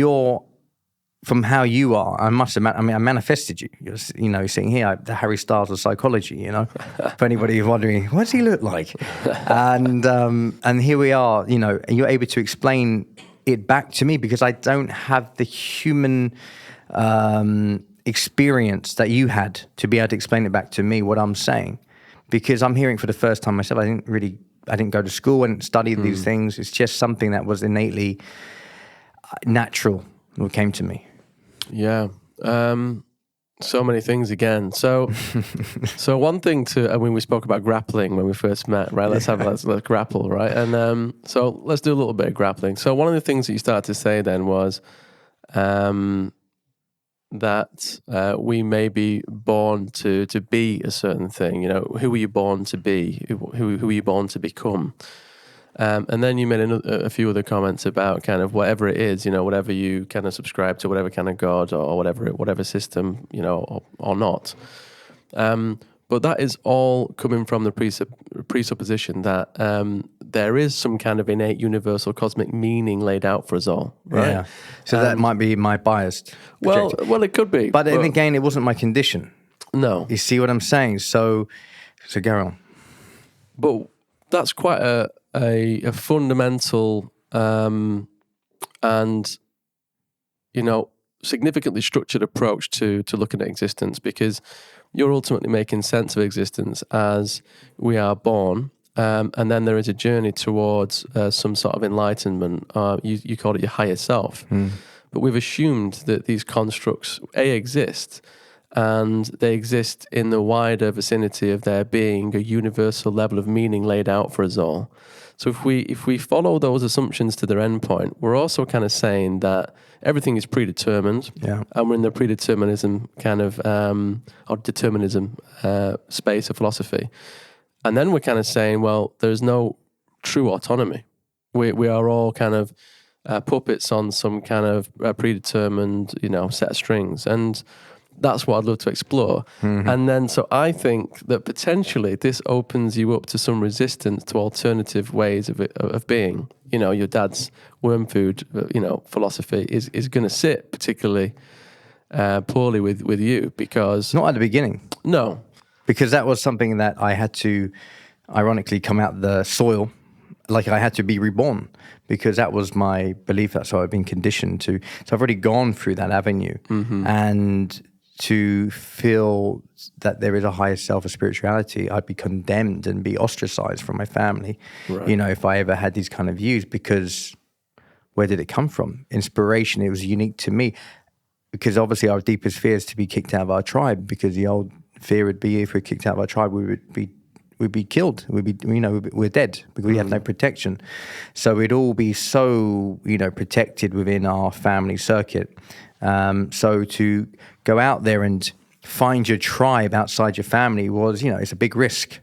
Speaker 1: how you are, I manifested you. You know, sitting here, the Harry Styles of psychology, you know, for anybody who's wondering, what does he look like? And here we are, you know, and you're able to explain it back to me, because I don't have the human experience that you had to be able to explain it back to me, what I'm saying, because I'm hearing it for the first time myself. I didn't go to school and study these things. It's just something that was innately natural what came to me.
Speaker 2: Yeah. So many things again. So one thing we spoke about grappling when we first met, right? Let's grapple, right? And so let's do a little bit of grappling. So one of the things that you started to say then was that we may be born to be a certain thing. You know, who were you born to be? Who were you born to become? And then you made a few other comments about kind of whatever it is, you know, whatever you kind of subscribe to, whatever kind of God or whatever system, you know, or not. But that is all coming from the presupposition that there is some kind of innate universal cosmic meaning laid out for us all, right?
Speaker 1: Yeah. So that might be my biased projection.
Speaker 2: Well, it could be.
Speaker 1: But then again, it wasn't my condition.
Speaker 2: No.
Speaker 1: You see what I'm saying? So go on.
Speaker 2: But that's quite a fundamental and, you know, significantly structured approach to looking at existence, because you're ultimately making sense of existence as we are born, and then there is a journey towards some sort of enlightenment. You call it your higher self. But we've assumed that these constructs exist, and they exist in the wider vicinity of there being a universal level of meaning laid out for us all. So if we follow those assumptions to their endpoint, we're also kind of saying that everything is predetermined, and we're in the predeterminism kind of or determinism space of philosophy. And then we're kind of saying, well, there's no true autonomy. We are all kind of puppets on some kind of predetermined, you know, set of strings. And that's what I'd love to explore. And then, so I think that potentially this opens you up to some resistance to alternative ways of being. your dad's worm food, philosophy is going to sit particularly poorly with you, because
Speaker 1: Not at the beginning.
Speaker 2: No.
Speaker 1: Because that was something that I had to, ironically, come out the soil. Like I had to be reborn, because that was my belief. That's how I've been conditioned to. So I've already gone through that avenue. And to feel that there is a higher self of spirituality, I'd be condemned and be ostracized from my family, if I ever had these kind of views, because where did it come from? Inspiration, it was unique to me, because obviously our deepest fear is to be kicked out of our tribe, because the old fear would be if we're kicked out of our tribe, we'd be killed. We're dead because we have no protection. So we'd all be so, protected within our family circuit. So to go out there and find your tribe outside your family was, it's a big risk.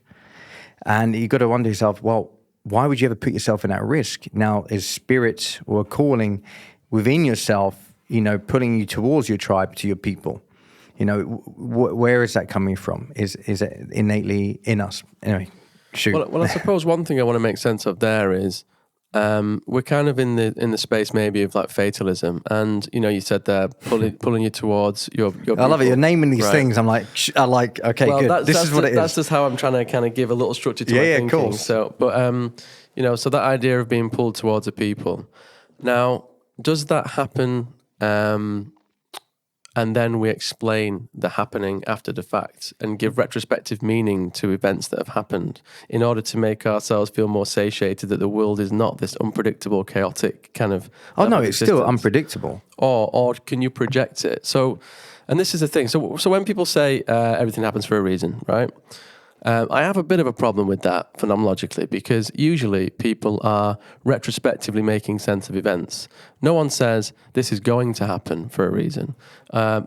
Speaker 1: And you've got to wonder yourself, well, why would you ever put yourself in that risk? Now, is spirit or a calling within yourself, pulling you towards your tribe, to your people? Where is that coming from? Is it innately in us? Anyway, shoot.
Speaker 2: Well, I suppose one thing I want to make sense of there is we're kind of in the space maybe of like fatalism, and you said there pulling you towards your people.
Speaker 1: I love it. You're naming these things. I'm like, okay,
Speaker 2: well,
Speaker 1: good. This is what it is.
Speaker 2: That's just how I'm trying to kind of give a little structure to my thinking.
Speaker 1: Of course.
Speaker 2: So, but so that idea of being pulled towards a people. Now, does that happen? And then we explain the happening after the fact and give retrospective meaning to events that have happened in order to make ourselves feel more satiated that the world is not this unpredictable, chaotic kind of...
Speaker 1: Oh, no, it's still unpredictable.
Speaker 2: Or can you project it? So, and this is the thing. So when people say everything happens for a reason, right? I have a bit of a problem with that phenomenologically, because usually people are retrospectively making sense of events. No one says this is going to happen for a reason.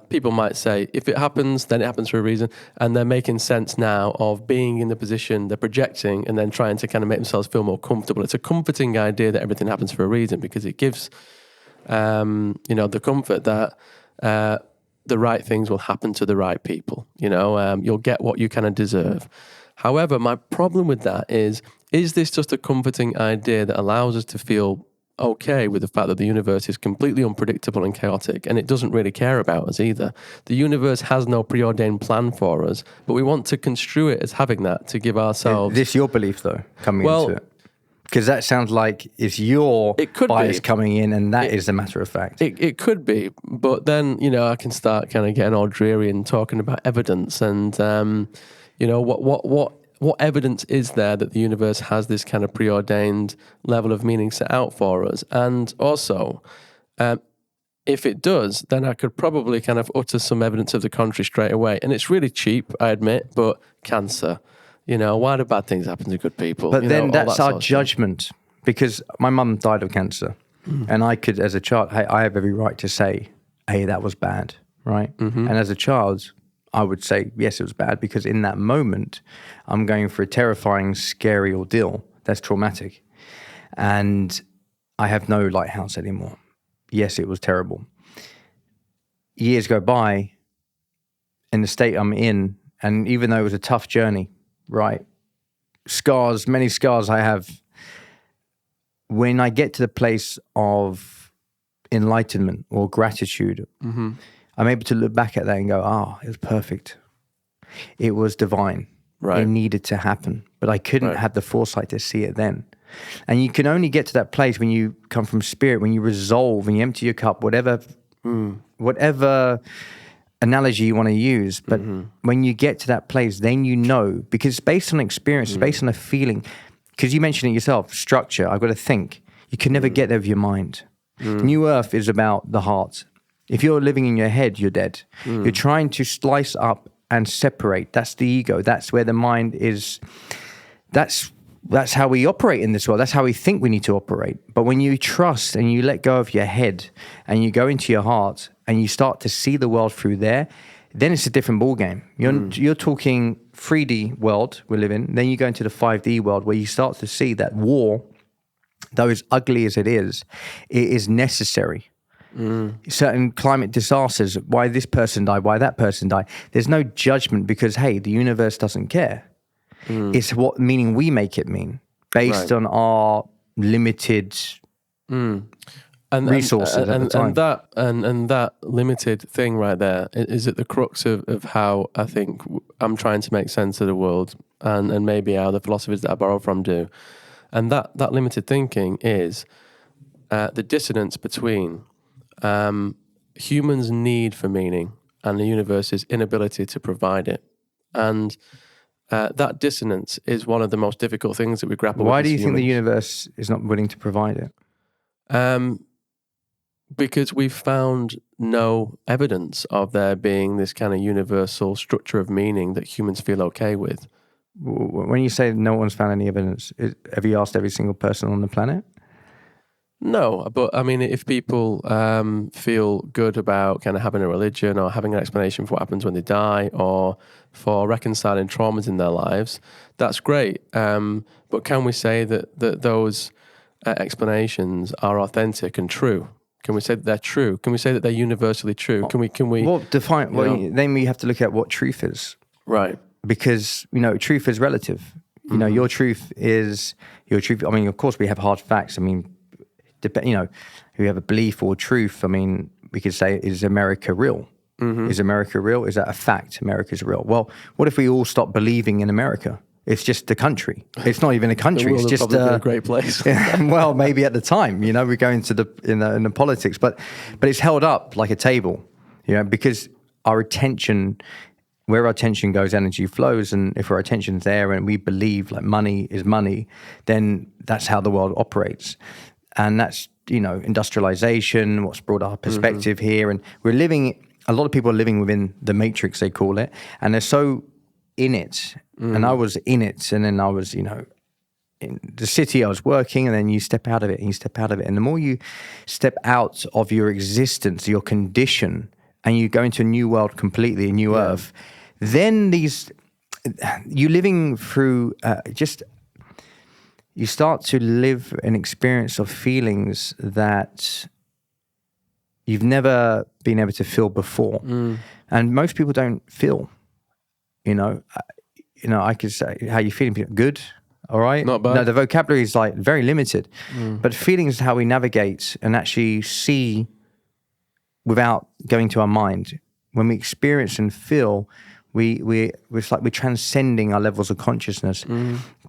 Speaker 2: People might say if it happens, then it happens for a reason, and they're making sense now of being in the position they're projecting and then trying to kind of make themselves feel more comfortable. It's a comforting idea that everything happens for a reason, because it gives the comfort that the right things will happen to the right people. You'll get what you kind of deserve. However, my problem with that is this just a comforting idea that allows us to feel okay with the fact that the universe is completely unpredictable and chaotic, and it doesn't really care about us either? The universe has no preordained plan for us, but we want to construe it as having that to give ourselves...
Speaker 1: Is this your belief, though, coming into it? Because that sounds like it's your bias coming in, and that is the matter of fact.
Speaker 2: It could be, but then, I can start kind of getting all dreary and talking about evidence and, what evidence is there that the universe has this kind of preordained level of meaning set out for us? And also, if it does, then I could probably kind of utter some evidence of the contrary straight away. And it's really cheap, I admit, but cancer... why do bad things happen to good people?
Speaker 1: But then that's our judgment, because my mum died of cancer, and I could, as a child, hey, I have every right to say, hey, that was bad, right? And as a child, I would say, yes, it was bad, because in that moment, I'm going for a terrifying, scary ordeal that's traumatic, and I have no lighthouse anymore. Yes, it was terrible. Years go by, in the state I'm in, and even though it was a tough journey, right, many scars I have, when I get to the place of enlightenment or gratitude, I'm able to look back at that and go, it was perfect. It was divine. Right. It needed to happen, but I couldn't have the foresight to see it then. And you can only get to that place when you come from spirit, when you resolve, when you empty your cup, whatever analogy you want to use, but when you get to that place, then because it's based on experience, it's based on a feeling. Because you mentioned it yourself, structure, I've got to think. You can never get there with your mind. New Earth is about the heart. If you're living in your head, you're dead. You're trying to slice up and separate. That's the ego. That's where the mind is. That's how we operate in this world. That's how we think we need to operate. But when you trust and you let go of your head and you go into your heart and you start to see the world through there, then it's a different ballgame. You're talking 3D world we live in. Then you go into the 5D world where you start to see that war, though as ugly as it is necessary. Certain climate disasters, why this person died, why that person died. There's no judgment because, hey, the universe doesn't care. It's what meaning we make it mean based on our limited resources at the time.
Speaker 2: And that limited thing right there is at the crux of how I think I'm trying to make sense of the world, and maybe how the philosophers that I borrow from do. And that limited thinking is the dissonance between humans' need for meaning and the universe's inability to provide it. And that dissonance is one of the most difficult things that we grapple with.
Speaker 1: Why do you think the universe is not willing to provide it?
Speaker 2: Because we've found no evidence of there being this kind of universal structure of meaning that humans feel okay with.
Speaker 1: When you say no one's found any evidence, have you asked every single person on the planet?
Speaker 2: No, but I mean, if people feel good about kind of having a religion or having an explanation for what happens when they die, or for reconciling traumas in their lives, that's great. But can we say that those explanations are authentic and true? Can we say that they're true? Can we say that they're universally true? Can we?
Speaker 1: Well, define. Well, then we have to look at what truth is,
Speaker 2: right?
Speaker 1: Because truth is relative. Your truth is your truth. I mean, of course, we have hard facts. I mean, if you have a belief or truth, I mean, we could say, is America real? Is America real? Is that a fact? America's real. Well, what if we all stop believing in America? It's just a country. It's not even a country. It's just
Speaker 2: a great place.
Speaker 1: Well, maybe at the time, we go into in the politics, but it's held up like a table, because our attention, where our attention goes, energy flows, and if our attention's there and we believe like money is money, then that's how the world operates. And that's, industrialization, what's brought our perspective here. And a lot of people are living within the matrix, they call it. And they're so in it. And I was in it. And then I was, in the city I was working, and then you step out of it and you step out of it. And the more you step out of your existence, your condition, and you go into a new world completely, a new earth, then you're living through you start to live an experience of feelings that you've never been able to feel before. And most people don't feel, I could say, how you feeling? Good? All right?
Speaker 2: Not bad.
Speaker 1: No, the vocabulary is like very limited. But feelings is how we navigate and actually see without going to our mind. When we experience and feel, it's like we're transcending our levels of consciousness,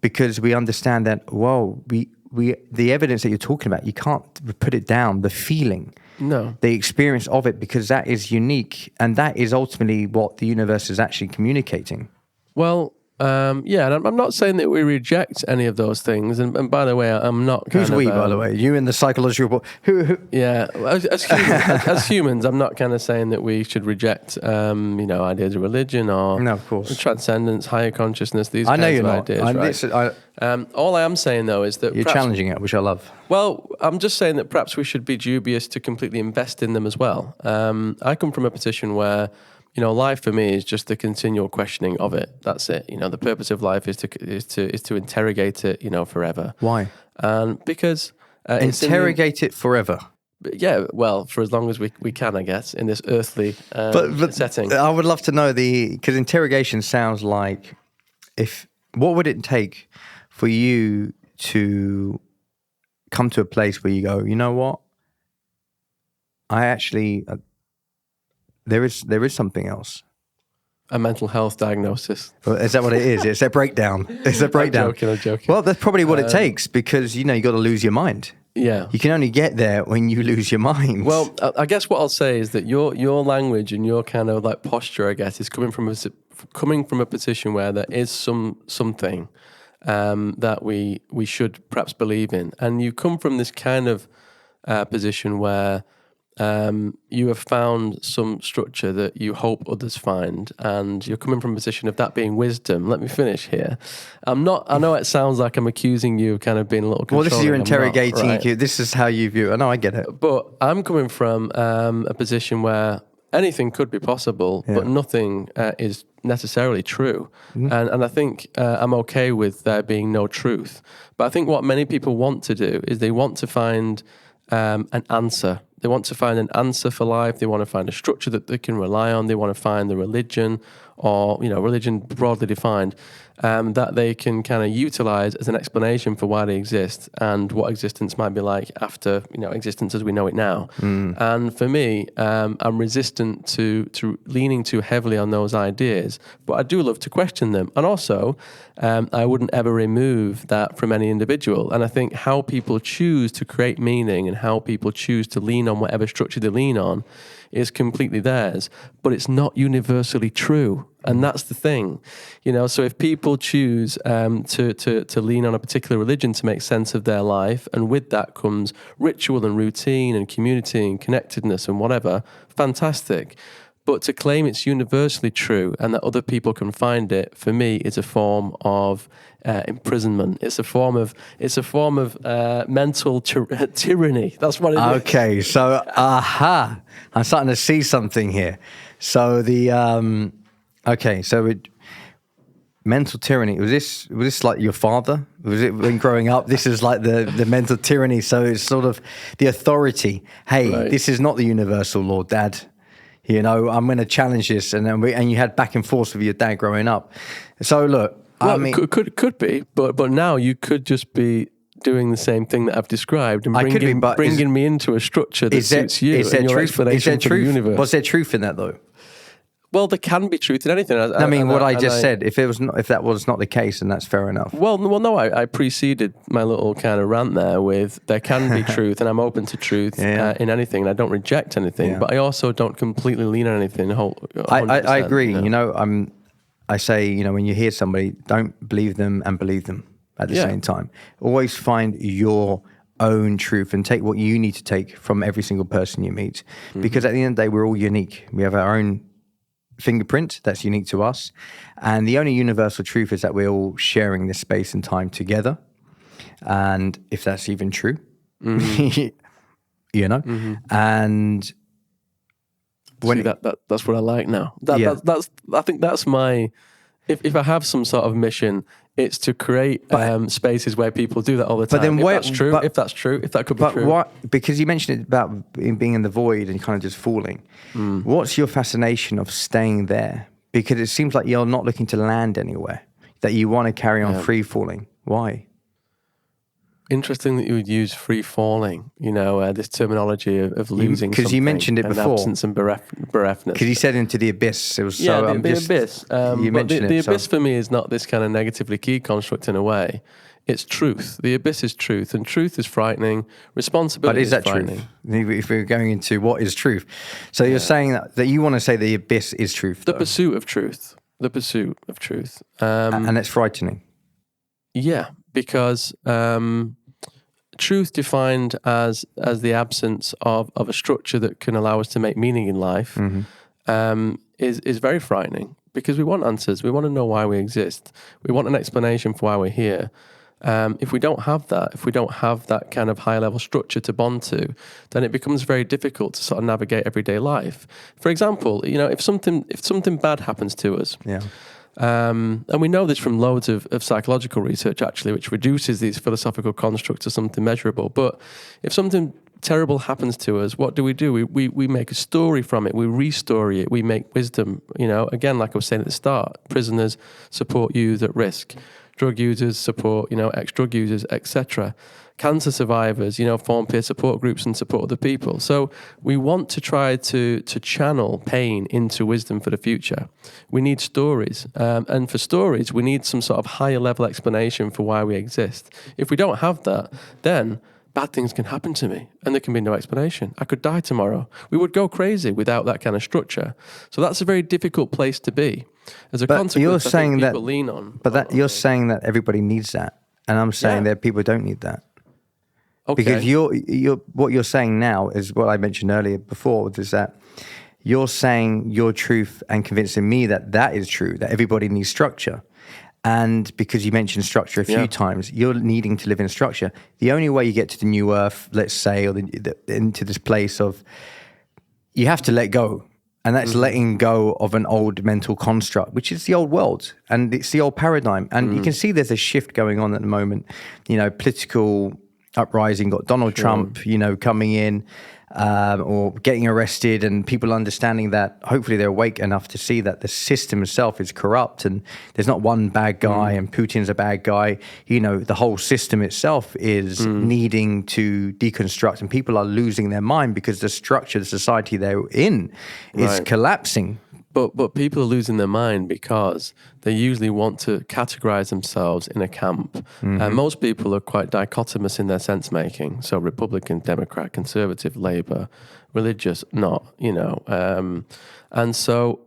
Speaker 1: because we understand that, the evidence that you're talking about, you can't put it down, the feeling, the experience of it, because that is unique, and that is ultimately what the universe is actually communicating.
Speaker 2: Well, and I'm not saying that we reject any of those things. And by the way, I'm not.
Speaker 1: Who's we, by the way? You in the psychological. Who?
Speaker 2: Yeah, as humans, I'm not kind of saying that we should reject, ideas of religion or
Speaker 1: of course,
Speaker 2: transcendence, higher consciousness. These
Speaker 1: I know
Speaker 2: kinds
Speaker 1: you're
Speaker 2: of
Speaker 1: not.
Speaker 2: ideas, right? All I am saying though is that
Speaker 1: you're challenging it, which I love.
Speaker 2: Well, I'm just saying that perhaps we should be dubious to completely invest in them as well. I come from a position where, life for me is just the continual questioning of it. That's it. The purpose of life is to interrogate it, forever.
Speaker 1: Why?
Speaker 2: Because
Speaker 1: interrogate it forever.
Speaker 2: Yeah, well, for as long as we can, I guess, in this earthly setting.
Speaker 1: I would love to know because interrogation sounds like, what would it take for you to come to a place where you go, you know what? I actually. There is something else.
Speaker 2: A mental health diagnosis.
Speaker 1: Well, is that what it is? It's a breakdown. It's a breakdown.
Speaker 2: I'm joking.
Speaker 1: Well, that's probably what it takes, because you got to lose your mind.
Speaker 2: Yeah.
Speaker 1: You can only get there when you lose your mind.
Speaker 2: Well, I guess what I'll say is that your language and your kind of like posture, I guess, is coming from a position where there is something that we should perhaps believe in, and you come from this kind of position where you have found some structure that you hope others find, and you're coming from a position of that being wisdom. Let me finish here. I know it sounds like I'm accusing you of kind of being a little controlling.
Speaker 1: Well, this is your interrogating.
Speaker 2: Right?
Speaker 1: This is how you view it. I know, I get it.
Speaker 2: But I'm coming from a position where anything could be possible, but nothing is necessarily true. And I think I'm okay with there being no truth. But I think what many people want to do is they want to find an answer. They want to find an answer for life. They want to find a structure that they can rely on. They want to find the religion, or religion broadly defined, that they can kind of utilize as an explanation for why they exist and what existence might be like after existence as we know it now. And for me, I'm resistant to leaning too heavily on those ideas, but I do love to question them. And also, I wouldn't ever remove that from any individual. And I think how people choose to create meaning and how people choose to lean on whatever structure they lean on is completely theirs, but it's not universally true. And that's the thing, so if people choose to lean on a particular religion to make sense of their life, and with that comes ritual and routine and community and connectedness and whatever, fantastic. But to claim it's universally true and that other people can find it, for me, is a form of imprisonment. It's a form of mental tyranny. That's what it is.
Speaker 1: Okay, so I'm starting to see something here. So mental tyranny. Was this like your father? Was it when growing up? This is like the mental tyranny. So it's sort of the authority. Hey, right. This is not the universal law, Dad. I'm going to challenge this, and you had back and forth with your dad growing up. So look,
Speaker 2: well, I mean, could be, but now you could just be doing the same thing that I've described and bringing me into a structure that suits you and your explanation for the universe.
Speaker 1: Was there truth in that though?
Speaker 2: Well, there can be truth in anything.
Speaker 1: I just said, if that was not the case, then that's fair enough.
Speaker 2: Well, no, I preceded my little kind of rant there with there can be truth, and I'm open to truth in anything, and I don't reject anything, but I also don't completely lean on anything.
Speaker 1: I agree. I say, when you hear somebody, don't believe them and believe them at the same time. Always find your own truth and take what you need to take from every single person you meet, because at the end of the day, we're all unique. We have our own fingerprint that's unique to us, and the only universal truth is that we're all sharing this space and time together, and if that's even true, and
Speaker 2: when that's what I like now. I think that's my if I have some sort of mission, it's to create spaces where people do that all the time. But then if that's true, if that could be true.
Speaker 1: What, because you mentioned it about being in the void and kind of just falling. What's your fascination of staying there? Because it seems like you're not looking to land anywhere, that you want to carry on free falling. Why?
Speaker 2: Interesting that you would use free falling, this terminology of losing
Speaker 1: because you mentioned it before.
Speaker 2: Absence and bereftness.
Speaker 1: Because you said into the abyss. It was
Speaker 2: the abyss.
Speaker 1: You mentioned
Speaker 2: the abyss for me is not this kind of negatively key construct in a way. It's truth. The abyss is truth, and truth is frightening. Responsibility is frightening.
Speaker 1: Truth? If we're going into what is truth. So you're saying that you want to say the abyss is truth.
Speaker 2: The pursuit of truth. The pursuit of truth.
Speaker 1: And it's frightening.
Speaker 2: Yeah, because truth defined as the absence of a structure that can allow us to make meaning in life is very frightening, because we want answers. We want to know why we exist. We want an explanation for why we're here. If we don't have that kind of higher level structure to bond to, then it becomes very difficult to sort of navigate everyday life. For example, if something bad happens to us, and we know this from loads of psychological research, actually, which reduces these philosophical constructs to something measurable. But if something terrible happens to us, what do? We make a story from it. We restory it. We make wisdom. Again, like I was saying at the start, prisoners support youth at risk. Drug users support, ex-drug users, etc. Cancer survivors, form peer support groups and support other people. So we want to try to channel pain into wisdom for the future. We need stories. And for stories, we need some sort of higher level explanation for why we exist. If we don't have that, then bad things can happen to me and there can be no explanation. I could die tomorrow. We would go crazy without that kind of structure. So that's a very difficult place to be. As a consequence,
Speaker 1: you're saying
Speaker 2: people lean on.
Speaker 1: You're saying that everybody needs that. And I'm saying that people don't need that.
Speaker 2: Okay.
Speaker 1: Because what you're saying now is what I mentioned earlier before, is that you're saying your truth and convincing me that is true, that everybody needs structure. And because you mentioned structure a few times, you're needing to live in structure. The only way you get to the new earth, let's say, or into this place of, you have to let go. And that's letting go of an old mental construct, which is the old world. And it's the old paradigm. And you can see there's a shift going on at the moment, political uprising, got Donald Trump, coming in, or getting arrested, and people understanding that hopefully they're awake enough to see that the system itself is corrupt and there's not one bad guy and Putin's a bad guy. The whole system itself is needing to deconstruct, and people are losing their mind because the structure, the society they're in is collapsing.
Speaker 2: But people are losing their mind because they usually want to categorize themselves in a camp. And most people are quite dichotomous in their sense making. So Republican, Democrat, Conservative, Labour, religious, not, and so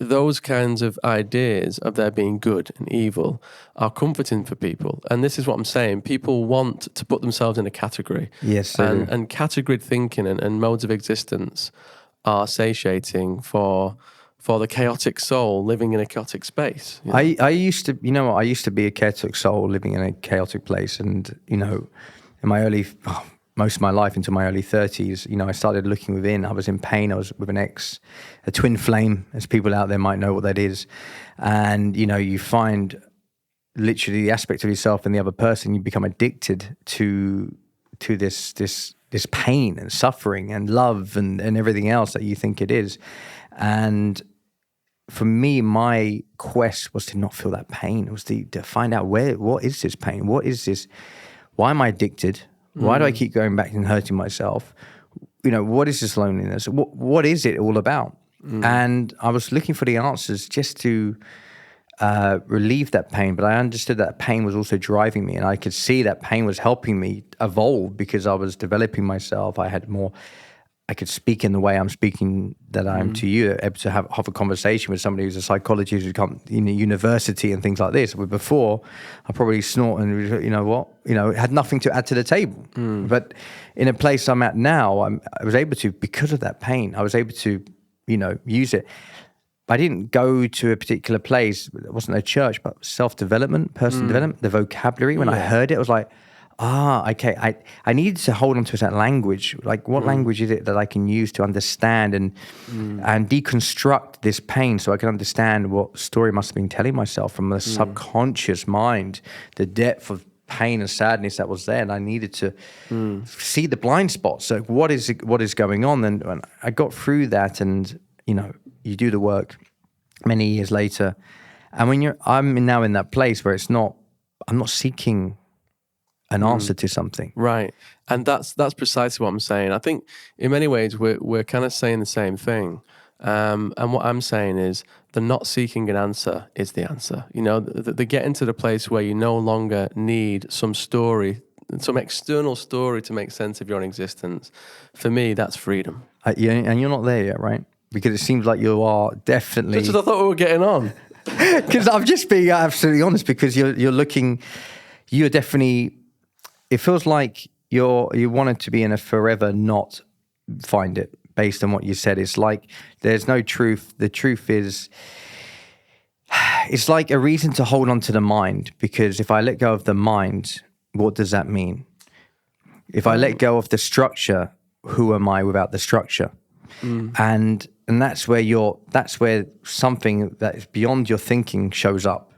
Speaker 2: those kinds of ideas of there being good and evil are comforting for people. And this is what I'm saying. People want to put themselves in a category.
Speaker 1: Yes.
Speaker 2: And category thinking and modes of existence are satiating for the chaotic soul living in a chaotic space.
Speaker 1: I used to, I used to be a chaotic soul living in a chaotic place. And, in my most of my life into my early 30s, I started looking within. I was in pain. I was with an ex, a twin flame, as people out there might know what that is. And, you find literally the aspect of yourself and the other person, you become addicted to this pain and suffering and love and everything else that you think it is. And for me, my quest was to not feel that pain. It was to find out what is this pain? What is this? Why am I addicted? Why do I keep going back and hurting myself? What is this loneliness? What is it all about? And I was looking for the answers just to relieve that pain. But I understood that pain was also driving me, and I could see that pain was helping me evolve because I was developing myself. I could speak in the way I'm speaking that I'm to you, able to have a conversation with somebody who's a psychologist who's come in a university and things like this. But before, I probably snort and it had nothing to add to the table. But in a place I'm at now, I was able to, because of that pain, I was able to, use it. I didn't go to a particular place. It wasn't a church, but self-development, personal development, the vocabulary. When I heard it, I was like, okay. I needed to hold on to that language. Like, what language is it that I can use to understand and deconstruct this pain, so I can understand what story I must have been telling myself from the subconscious mind, the depth of pain and sadness that was there, and I needed to see the blind spots. So what is going on? And when I got through that, and you do the work many years later, and I'm now in that place where I'm not seeking an answer to something.
Speaker 2: Right. And that's precisely what I'm saying. I think in many ways we're kind of saying the same thing. And what I'm saying is the not seeking an answer is the answer. The getting to the place where you no longer need some story, some external story to make sense of your own existence. For me, that's freedom.
Speaker 1: And you're not there yet, right? Because it seems like you are definitely...
Speaker 2: Just as I thought we were getting on.
Speaker 1: Because I'm just being absolutely honest, because you're definitely... It feels like you wanted to be in a forever not find it, based on what you said. It's like there's no truth. The truth is, it's like a reason to hold on to the mind, because if I let go of the mind, what does that mean? If I let go of the structure, who am I without the structure? And that's where something that is beyond your thinking shows up,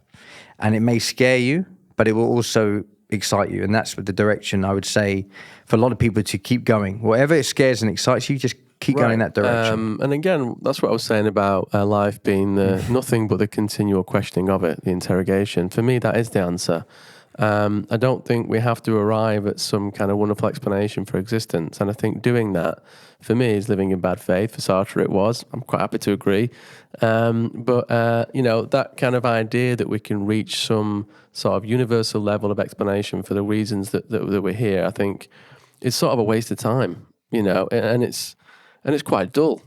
Speaker 1: and it may scare you, but it will also excite you. And that's the direction I would say for a lot of people to keep going. Whatever scares and excites you, just keep going in that direction.
Speaker 2: And again, that's what I was saying about life being nothing but the continual questioning of it, the interrogation. For me, that is the answer. I don't think we have to arrive at some kind of wonderful explanation for existence. And I think doing that, for me, is living in bad faith. For Sartre, it was. I'm quite happy to agree. But that kind of idea that we can reach some sort of universal level of explanation for the reasons that we're here, I think it's sort of a waste of time, and it's quite dull.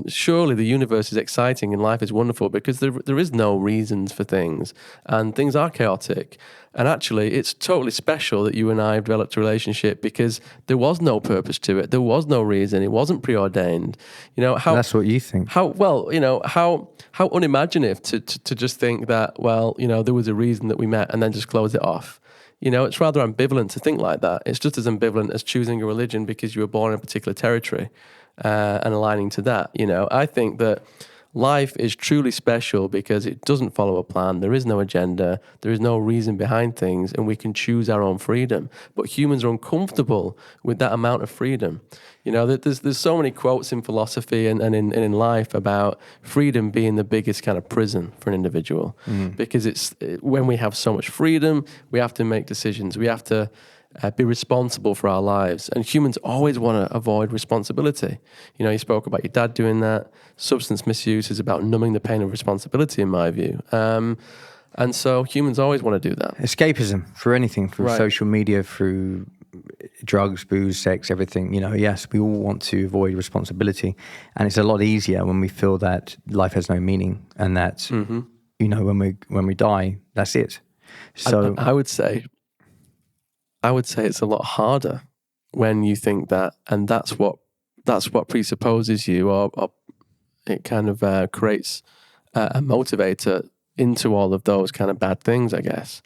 Speaker 2: Surely the universe is exciting and life is wonderful because there is no reasons for things, and things are chaotic. And actually, it's totally special that you and I have developed a relationship because there was no purpose to it. There was no reason. It wasn't preordained.
Speaker 1: That's what you think.
Speaker 2: How unimaginative to just think that, there was a reason that we met and then just close it off. It's rather ambivalent to think like that. It's just as ambivalent as choosing a religion because you were born in a particular territory and aligning to that. I think that life is truly special because it doesn't follow a plan. There is no agenda. There is no reason behind things, and we can choose our own freedom. But humans are uncomfortable with that amount of freedom. You know, there's so many quotes in philosophy and in life about freedom being the biggest kind of prison for an individual, because it's when we have so much freedom, we have to make decisions. We have to be responsible for our lives. And humans always want to avoid responsibility. You know, you spoke about your dad doing that. Substance misuse is about numbing the pain of responsibility, in my view. And so humans always want to do that.
Speaker 1: Escapism for anything, through social media, through drugs, booze, sex, everything. You know, yes, we all want to avoid responsibility. And it's a lot easier when we feel that life has no meaning and that, you know, when we die, that's it. So
Speaker 2: I would say it's a lot harder when you think that, and that's what presupposes you, or it kind of creates a motivator into all of those kind of bad things, I guess.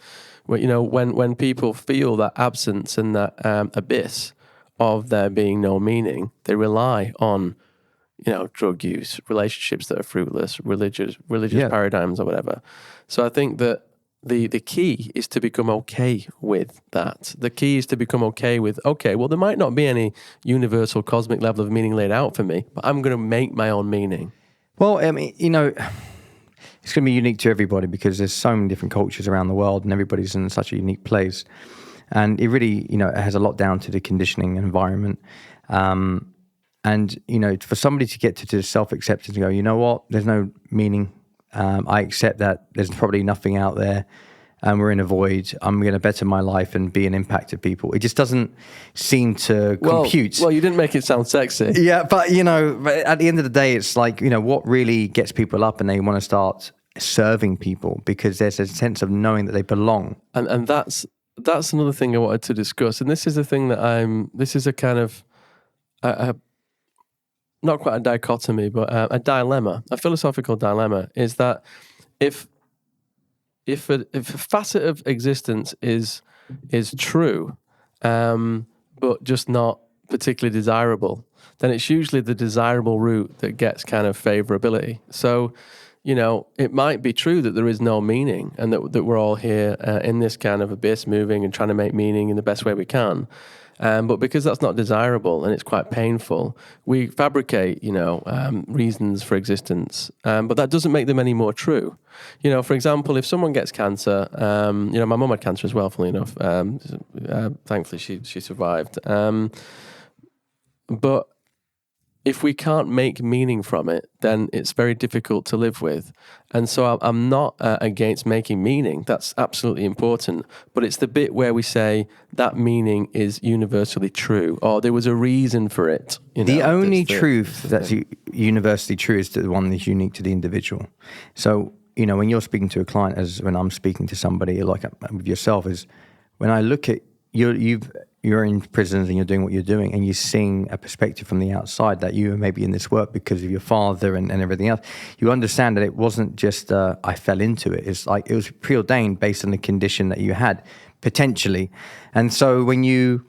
Speaker 2: Well, you know, when people feel that absence and that abyss of there being no meaning, they rely on, you know, drug use, relationships that are fruitless, religious paradigms or whatever. So I think that the key is to become okay with that. The key is to become okay with, okay, well, there might not be any universal cosmic level of meaning laid out for me, but I'm going to make my own meaning.
Speaker 1: Well, I mean, you know, it's going to be unique to everybody because there's so many different cultures around the world and everybody's in such a unique place. And it really, you know, it has a lot down to the conditioning environment. And, you know, for somebody to get to self-acceptance and go, you know what, there's no meaning. I accept that there's probably nothing out there and we're in a void. I'm going to better my life and be an impact to people. It just doesn't seem to compute.
Speaker 2: Well, you didn't make it sound sexy.
Speaker 1: Yeah, but, you know, at the end of the day, it's like, you know, what really gets people up and they want to start serving people because there's a sense of knowing that they belong.
Speaker 2: And that's another thing I wanted to discuss. And this is the thing that this is a kind of, not quite a dichotomy, but a dilemma, a philosophical dilemma, is that if a facet of existence is true, but just not particularly desirable, then it's usually the desirable route that gets kind of favorability. So, you know, it might be true that there is no meaning and that we're all here in this kind of abyss moving and trying to make meaning in the best way we can. But because that's not desirable and it's quite painful, we fabricate, you know, reasons for existence. But that doesn't make them any more true. You know, for example, if someone gets cancer, you know, my mum had cancer as well, funnily enough. Thankfully, she survived. But if we can't make meaning from it, then it's very difficult to live with. And so I'm not against making meaning. That's absolutely important. But it's the bit where we say that meaning is universally true, or there was a reason for it. You know,
Speaker 1: the only truth that's universally true is the one that's unique to the individual. So, you know, when you're speaking to a client, as when I'm speaking to somebody like with yourself, is when I look at you're in prisons and you're doing what you're doing and you're seeing a perspective from the outside that you are maybe in this work because of your father and everything else, you understand that it wasn't just I fell into it. It's like it was preordained based on the condition that you had, potentially. And so when you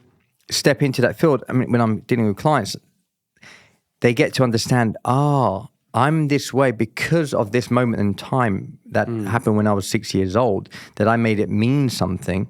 Speaker 1: step into that field, I mean, when I'm dealing with clients, they get to understand, I'm this way because of this moment in time that happened when I was 6 years old, that I made it mean something.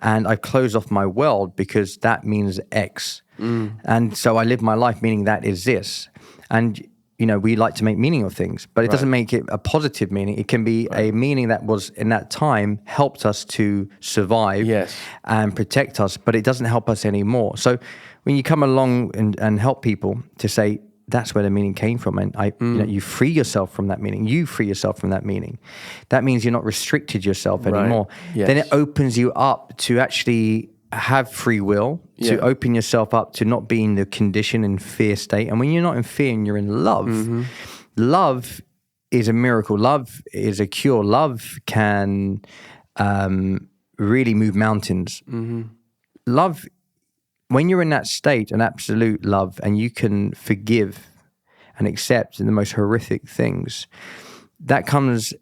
Speaker 1: And I close off my world because that means X. And so I live my life meaning that is this. And, you know, we like to make meaning of things, but it doesn't make it a positive meaning. It can be a meaning that was in that time helped us to survive and protect us, but it doesn't help us anymore. So when you come along and help people to say, that's where the meaning came from. And you know, you free yourself from that meaning. You free yourself from that meaning. That means you're not restricted yourself anymore. Yes. Then it opens you up to actually have free will, to open yourself up to not being the condition in fear state. And when you're not in fear and you're in love, love is a miracle. Love is a cure. Love can really move mountains. Love, when you're in that state, an absolute love, and you can forgive and accept in the most horrific things, that comes,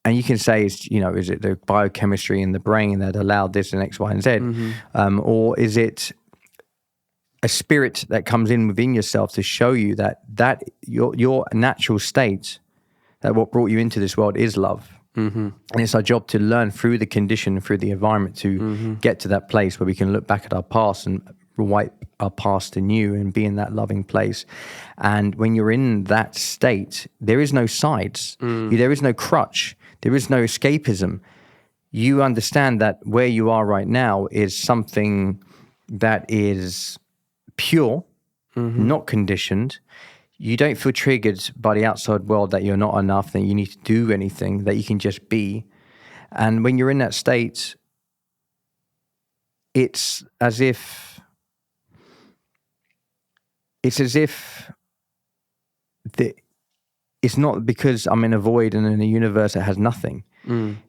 Speaker 1: and you can say, you know, is it the biochemistry in the brain that allowed this and X, Y, and Z? Or is it a spirit that comes in within yourself to show you that your natural state that what brought you into this world is love. And it's our job to learn through the condition, through the environment, to get to that place where we can look back at our past and wipe our past anew and be in that loving place. And when you're in that state, there is no sides. There is no crutch. There is no escapism. You understand that where you are right now is something that is pure, not conditioned. You don't feel triggered by the outside world that you're not enough, that you need to do anything, that you can just be. And when you're in that state, it's as if it's not because I'm in a void and in a universe that has nothing.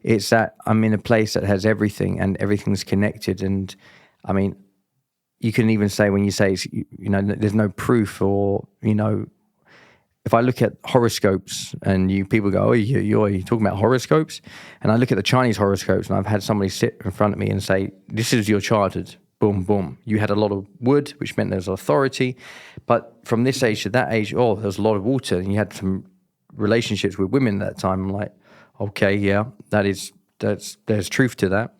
Speaker 1: It's that I'm in a place that has everything and everything's connected. And I mean, you can even say, when you say, there's no proof, or, if I look at horoscopes and people go, oh, you're talking about horoscopes? And I look at the Chinese horoscopes, and I've had somebody sit in front of me and say, this is your childhood. Boom, boom. You had a lot of wood, which meant there's authority. But from this age to that age, there's a lot of water. And you had some relationships with women at that time. I'm like, okay, yeah, there's truth to that.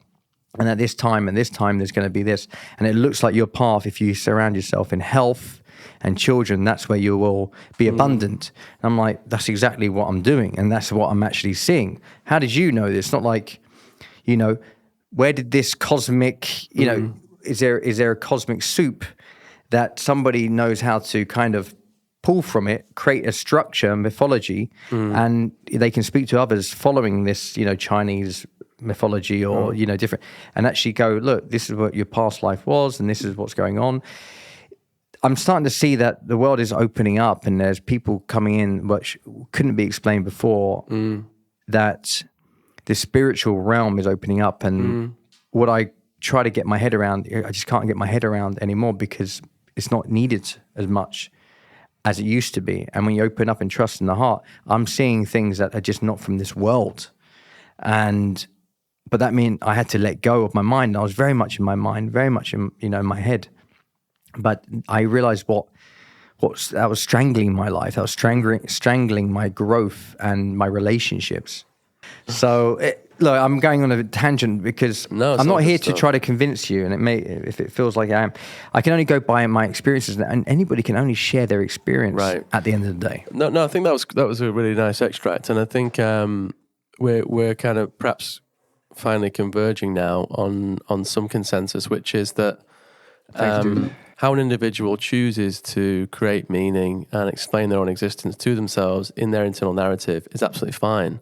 Speaker 1: And at this time and this time, there's going to be this. And it looks like your path, if you surround yourself in health and children, that's where you will be abundant. And I'm like, that's exactly what I'm doing. And that's what I'm actually seeing. How did you know this? Not like, where did this cosmic, is there a cosmic soup that somebody knows how to kind of pull from it, create a structure, mythology, and they can speak to others following this, Chinese mythology or, different, and actually go, look, this is what your past life was, and this is what's going on. I'm starting to see that the world is opening up, and there's people coming in which couldn't be explained before, that the spiritual realm is opening up. And what I try to get my head around, I just can't get my head around anymore, because it's not needed as much as it used to be. And when you open up and trust in the heart, I'm seeing things that are just not from this world. But that meant I had to let go of my mind. I was very much in my mind, very much in, in my head. But I realized that was strangling my life. That was strangling my growth and my relationships. So look, I'm going on a tangent because I'm not here to try to convince you, and it may, if it feels like I am, I can only go by my experiences, and anybody can only share their experience at the end of the day.
Speaker 2: No, I think that was a really nice extract, and I think we're kind of perhaps finally converging now on some consensus, which is that how an individual chooses to create meaning and explain their own existence to themselves in their internal narrative is absolutely fine.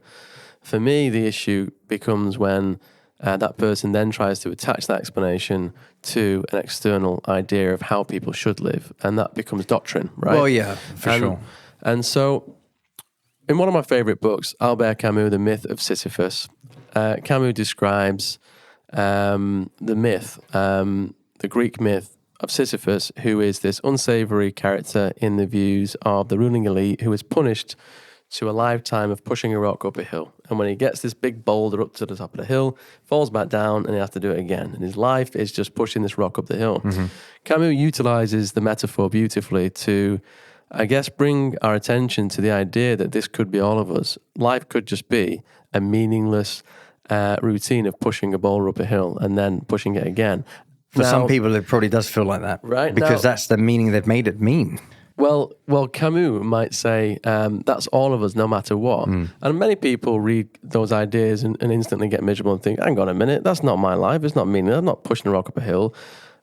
Speaker 2: For me, the issue becomes when that person then tries to attach that explanation to an external idea of how people should live, and that becomes doctrine, right?
Speaker 1: Well, yeah, for sure.
Speaker 2: And so, in one of my favorite books, Albert Camus, The Myth of Sisyphus, Camus describes the myth, the Greek myth of Sisyphus, who is this unsavory character in the views of the ruling elite, who is punished to a lifetime of pushing a rock up a hill. And when he gets this big boulder up to the top of the hill, falls back down, and he has to do it again. And his life is just pushing this rock up the hill. Camus utilizes the metaphor beautifully to, I guess, bring our attention to the idea that this could be all of us. Life could just be a meaningless routine of pushing a boulder up a hill and then pushing it again.
Speaker 1: For some people, it probably does feel like that.
Speaker 2: Right.
Speaker 1: Because that's the meaning they've made it mean.
Speaker 2: Well, Camus might say that's all of us, no matter what. And many people read those ideas and instantly get miserable and think, hang on a minute, that's not my life. It's not meaningless. I'm not pushing a rock up a hill.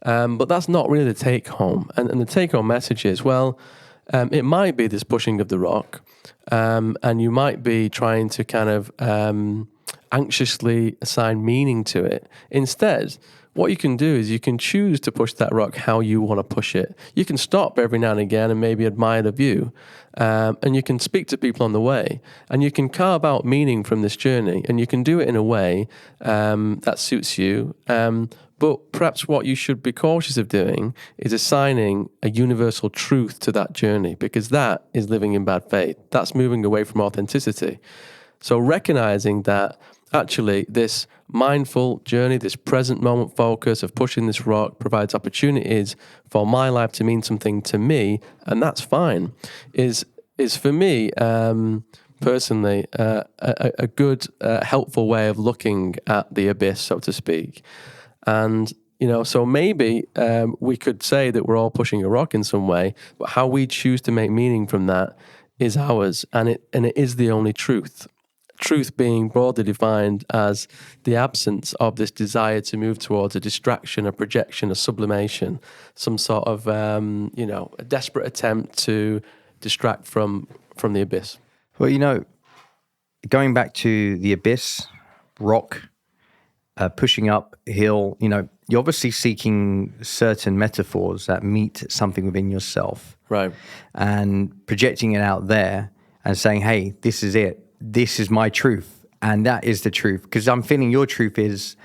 Speaker 2: But that's not really the take home. And the take home message is, it might be this pushing of the rock, and you might be trying to kind of anxiously assign meaning to it. Instead, what you can do is you can choose to push that rock how you want to push it. You can stop every now and again and maybe admire the view. And you can speak to people on the way. And you can carve out meaning from this journey. And you can do it in a way that suits you. But perhaps what you should be cautious of doing is assigning a universal truth to that journey, because that is living in bad faith. That's moving away from authenticity. So recognizing that actually this mindful journey, this present moment focus of pushing this rock provides opportunities for my life to mean something to me, and that's fine, is for me personally, a good, helpful way of looking at the abyss, so to speak. And, so maybe we could say that we're all pushing a rock in some way, but how we choose to make meaning from that is ours, and it is the only truth. Truth being broadly defined as the absence of this desire to move towards a distraction, a projection, a sublimation, some sort of, a desperate attempt to distract from the abyss.
Speaker 1: Well, going back to the abyss, rock, pushing uphill, you're obviously seeking certain metaphors that meet something within yourself.
Speaker 2: Right.
Speaker 1: And projecting it out there and saying, hey, this is it. This is my truth, and that is the truth. Because I'm feeling your truth is,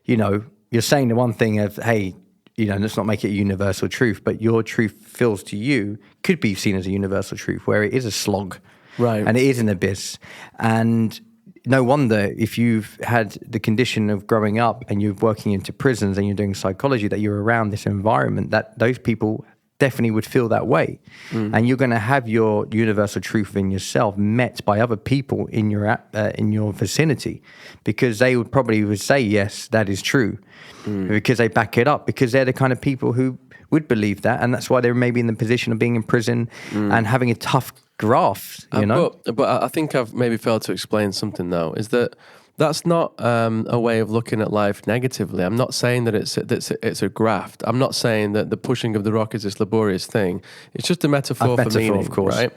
Speaker 1: you're saying the one thing of, hey, let's not make it a universal truth, but your truth feels to you could be seen as a universal truth, where it is a slog,
Speaker 2: right,
Speaker 1: and it is an abyss. And no wonder if you've had the condition of growing up and you're working into prisons and you're doing psychology, that you're around this environment, that those people definitely would feel that way. And you're going to have your universal truth in yourself met by other people in your vicinity, because they would say, yes, that is true, because they back it up, because they're the kind of people who would believe that, and that's why they're maybe in the position of being in prison and having a tough graft,
Speaker 2: But I think I've maybe failed to explain something, though, is that that's not a way of looking at life negatively. I'm not saying that it's a graft. I'm not saying that the pushing of the rock is this laborious thing. It's just a metaphor for meaning,
Speaker 1: of course.
Speaker 2: Right?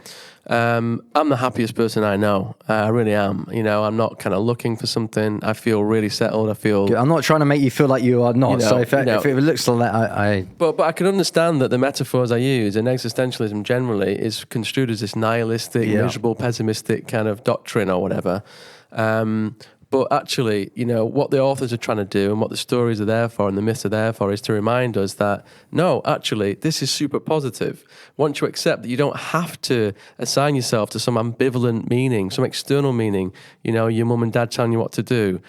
Speaker 2: I'm the happiest person I know. I really am. I'm not kind of looking for something. I feel really settled.
Speaker 1: I'm not trying to make you feel like you are not. So if it looks like that,
Speaker 2: But I can understand that the metaphors I use, and existentialism generally, is construed as this nihilistic, miserable, pessimistic kind of doctrine or whatever. But actually, what the authors are trying to do and what the stories are there for and the myths are there for is to remind us that, no, actually, this is super positive. Once you accept that you don't have to assign yourself to some ambivalent meaning, some external meaning, your mum and dad telling you what to do,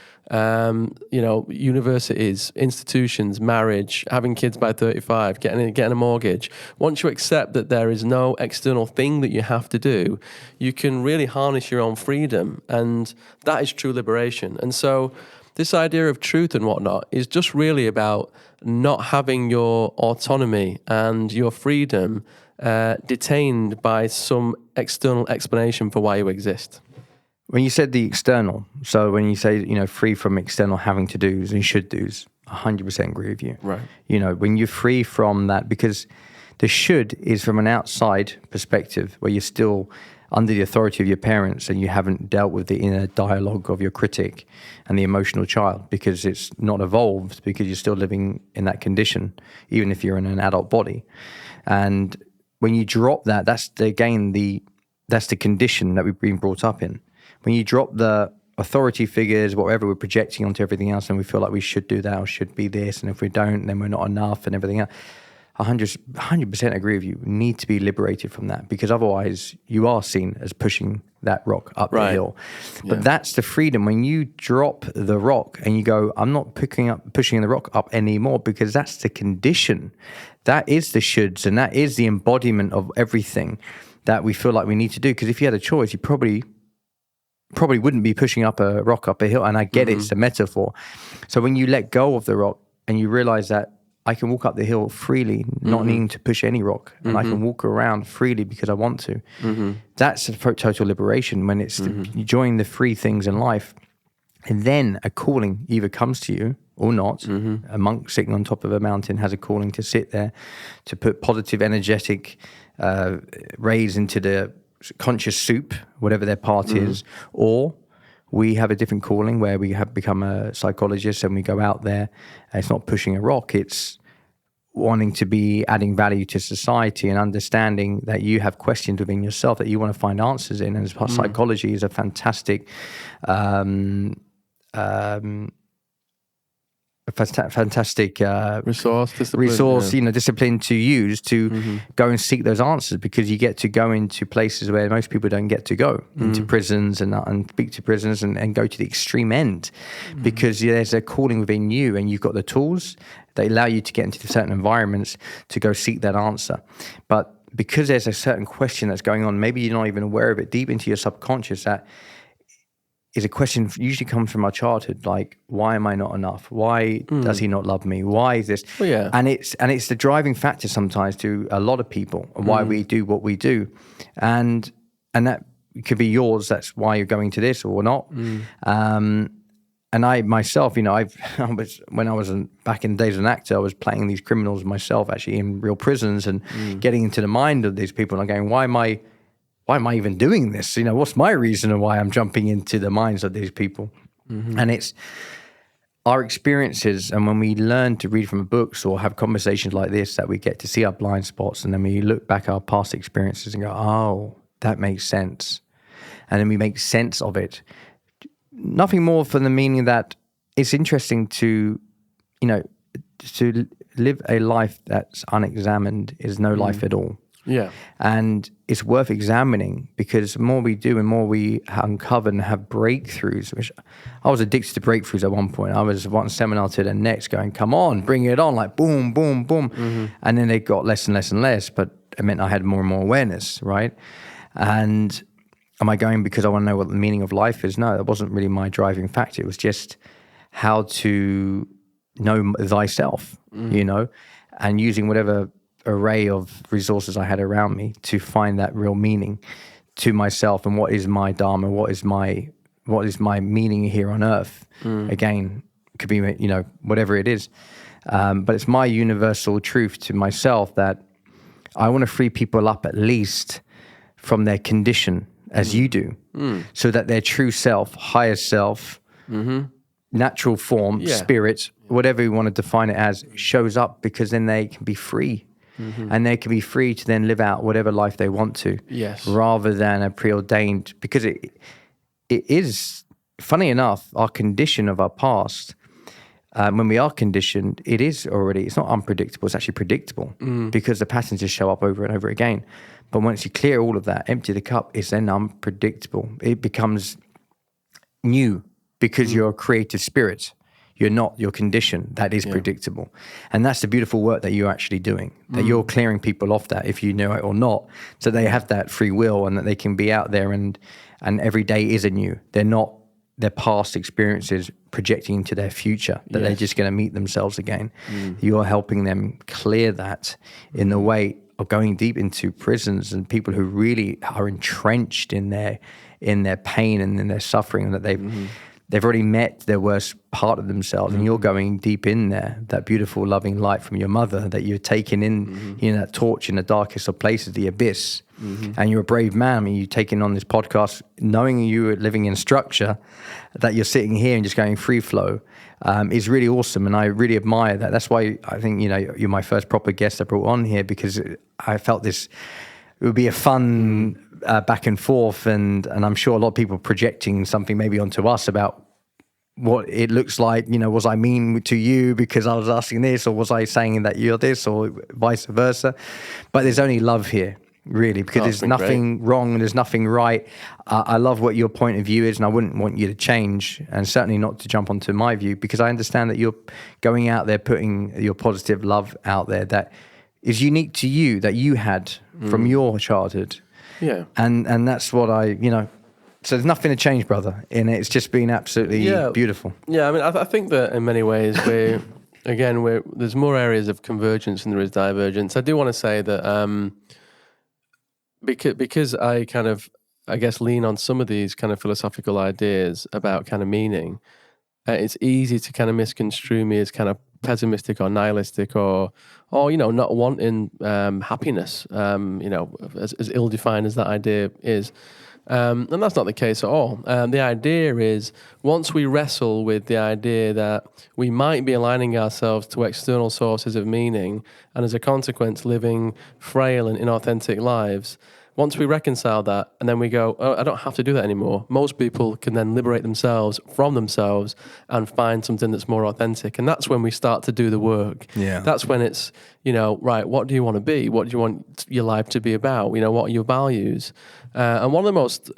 Speaker 2: universities, institutions, marriage, having kids by 35, getting a mortgage. Once you accept that there is no external thing that you have to do, you can really harness your own freedom, and that is true liberation. And so this idea of truth and whatnot is just really about not having your autonomy and your freedom detained by some external explanation for why you exist.
Speaker 1: When you said the external, so when you say, free from external having to do's and should do's, 100% agree with you.
Speaker 2: Right.
Speaker 1: When you're free from that, because the should is from an outside perspective where you're still under the authority of your parents and you haven't dealt with the inner dialogue of your critic and the emotional child, because it's not evolved, because you're still living in that condition, even if you're in an adult body. And when you drop that, that's the condition that we've been brought up in. When you drop the authority figures, whatever we're projecting onto everything else, and we feel like we should do that or should be this, and if we don't, then we're not enough and everything else. 100% agree with you. We need to be liberated from that, because otherwise you are seen as pushing that rock up the hill. But that's the freedom. When you drop the rock and you go, I'm not pushing the rock up anymore, because that's the condition. That is the shoulds, and that is the embodiment of everything that we feel like we need to do. Because if you had a choice, you probably wouldn't be pushing up a rock up a hill. And I get it's a metaphor. So when you let go of the rock and you realize that I can walk up the hill freely, not needing to push any rock, and I can walk around freely because I want to. That's a total liberation, when it's you join the free things in life, and then a calling either comes to you or not. A monk sitting on top of a mountain has a calling to sit there, to put positive, energetic rays into the conscious soup, whatever their part is, or we have a different calling where we have become a psychologist and we go out there, and it's not pushing a rock, it's wanting to be adding value to society and understanding that you have questions within yourself that you want to find answers in. And psychology is a fantastic
Speaker 2: resource,
Speaker 1: discipline to use to go and seek those answers, because you get to go into places where most people don't get to go, into prisons and speak to prisoners and go to the extreme end, because there's a calling within you and you've got the tools that allow you to get into certain environments to go seek that answer. But because there's a certain question that's going on, maybe you're not even aware of it, deep into your subconscious, that is a question usually comes from our childhood, like, why am I not enough? Why does he not love me? Why is this?
Speaker 2: Well, yeah.
Speaker 1: And it's the driving factor sometimes to a lot of people, why we do what we do. And that could be yours, that's why you're going to this or not. And I myself, you know, when I was back in the days as an actor, I was playing these criminals myself, actually in real prisons, and getting into the mind of these people, and I'm going, why am I even doing this? You know, what's my reason and why I'm jumping into the minds of these people? And it's our experiences, and when we learn to read from books or have conversations like this, that we get to see our blind spots, and then we look back at our past experiences and go, oh, that makes sense. And then we make sense of it. Nothing more for the meaning that it's interesting to, you know, to live a life that's unexamined is no life at all.
Speaker 2: Yeah.
Speaker 1: And it's worth examining, because the more we do and more we uncover and have breakthroughs, which I was addicted to breakthroughs at one point. I was one seminar to the next going, come on, bring it on, like boom, boom, boom. And then they got less and less and less, but it meant I had more and more awareness, right? And am I going because I want to know what the meaning of life is? No, that wasn't really my driving factor. It was just how to know thyself, you know, and using whatever array of resources I had around me to find that real meaning to myself, and what is my dharma, what is my meaning here on earth. Again, it could be, you know, whatever it is, but it's my universal truth to myself that I want to free people up at least from their condition, as you do, so that their true self, higher self, natural form, spirit, whatever you want to define it as, shows up, because then they can be free. And they can be free to then live out whatever life they want to, rather than a preordained, because it is, funny enough, our condition of our past, when we are conditioned, it's not unpredictable, it's actually predictable, because the patterns just show up over and over again. But once you clear all of that, empty the cup, it's then unpredictable. It becomes new, because you're a creative spirit. You're not your condition. That is predictable. And that's the beautiful work that you're actually doing, that you're clearing people off that, if you know it or not, so they have that free will, and that they can be out there, and every day is anew. They're not their past experiences projecting into their future, that they're just going to meet themselves again. You're helping them clear that in the way of going deep into prisons and people who really are entrenched in their pain and in their suffering, and that they've already met their worst part of themselves, and you're going deep in there, that beautiful, loving light from your mother that you're taking in, you know, that torch in the darkest of places, the abyss. And you're a brave man. I mean, you're taking on this podcast, knowing you were living in structure, that you're sitting here and just going free flow, is really awesome. And I really admire that. That's why I think, you know, you're my first proper guest I brought on here, because I felt it would be a fun back and forth, and I'm sure a lot of people projecting something maybe onto us about what it looks like, you know, was I mean to you because I was asking this, or was I saying that you're this, or vice versa. But there's only love here, really, because there's nothing wrong and there's nothing right. I love what your point of view is, and I wouldn't want you to change, and certainly not to jump onto my view, because I understand that you're going out there, putting your positive love out there that is unique to you, that you had from your childhood. Yeah. And that's what so there's nothing to change, brother, in it. It's just been absolutely beautiful. Yeah, I mean, I think that in many ways there's more areas of convergence than there is divergence. I do want to say that because I kind of, I guess, lean on some of these kind of philosophical ideas about kind of meaning, it's easy to kind of misconstrue me as kind of pessimistic or nihilistic or you know, not wanting happiness, you know, as ill-defined as that idea is. And that's not the case at all. The idea is, once we wrestle with the idea that we might be aligning ourselves to external sources of meaning, and as a consequence living frail and inauthentic lives, once we reconcile that, and then we go, oh, I don't have to do that anymore, most people can then liberate themselves from themselves and find something that's more authentic. And that's when we start to do the work. Yeah. That's when it's, you know, right, what do you want to be? What do you want your life to be about? You know, what are your values? And one of the most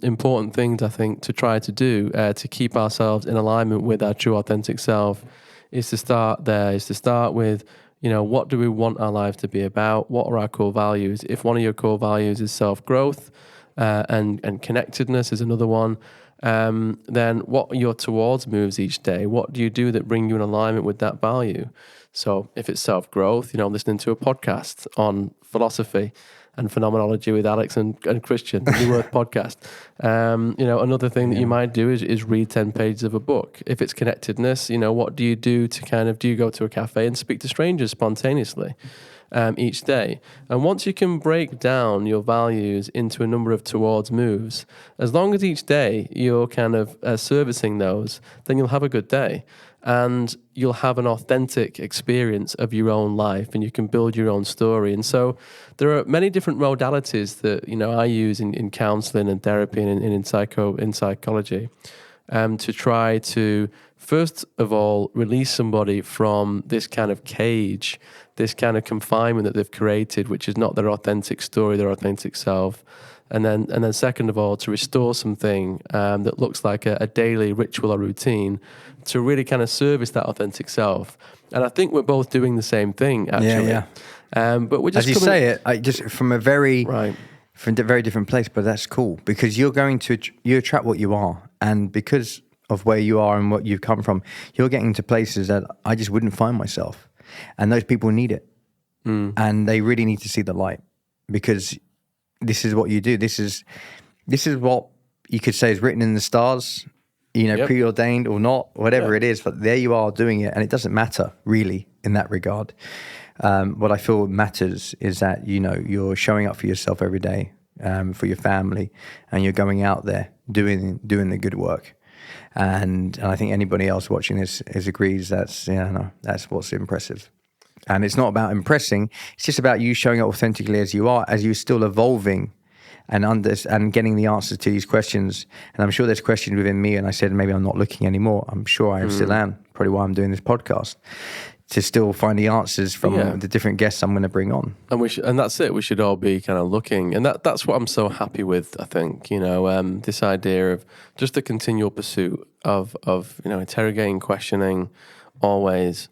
Speaker 1: important things, I think, to try to do to keep ourselves in alignment with our true authentic self is to start with
Speaker 2: what do we want our life to be about? What are our core values? If one of your core values is self-growth and connectedness is another one, then what are your towards moves each day? What do you do that bring you in alignment with that value? So if it's self-growth, listening to a podcast on philosophy and phenomenology with Alex and Christian, the New Earth podcast. Another thing that you might do is read 10 pages of a book. If it's connectedness, what do you do to do you go to a cafe and speak to strangers spontaneously each day? And once you can break down your values into a number of towards moves, as long as each day you're servicing those, then you'll have a good day. And you'll have an authentic experience of your own life, and you can build your own story. And so there are many different modalities that I use in counseling and therapy and in psychology to try to, first of all, release somebody from this kind of cage, this kind of confinement that they've created, which is not their authentic story, their authentic self. And then second of all, to restore something that looks like a daily ritual or routine to really kind of service that authentic self. And I think we're both doing the same thing, actually.
Speaker 1: Yeah.
Speaker 2: But we're just
Speaker 1: as you say it, just from a very different place. But that's cool, because you're going to you attract what you are, and because of where you are and what you've come from, you're getting to places that I just wouldn't find myself, and those people need it, and they really need to see the light, because this is what you do. This is what you could say is written in the stars, preordained or not, whatever it is. But there you are doing it, and it doesn't matter really in that regard. What I feel matters is that you're showing up for yourself every day, for your family, and you're going out there doing the good work. And I think anybody else watching this agrees that's what's impressive. And it's not about impressing. It's just about you showing up authentically as you are, as you're still evolving and getting the answers to these questions. And I'm sure there's questions within me, and I said maybe I'm not looking anymore. I'm sure I still am. Probably why I'm doing this podcast, to still find the answers from the different guests I'm going to bring on.
Speaker 2: And that's it. We should all be kind of looking, and that's what I'm so happy with. I think this idea of just the continual pursuit of interrogating, questioning, always.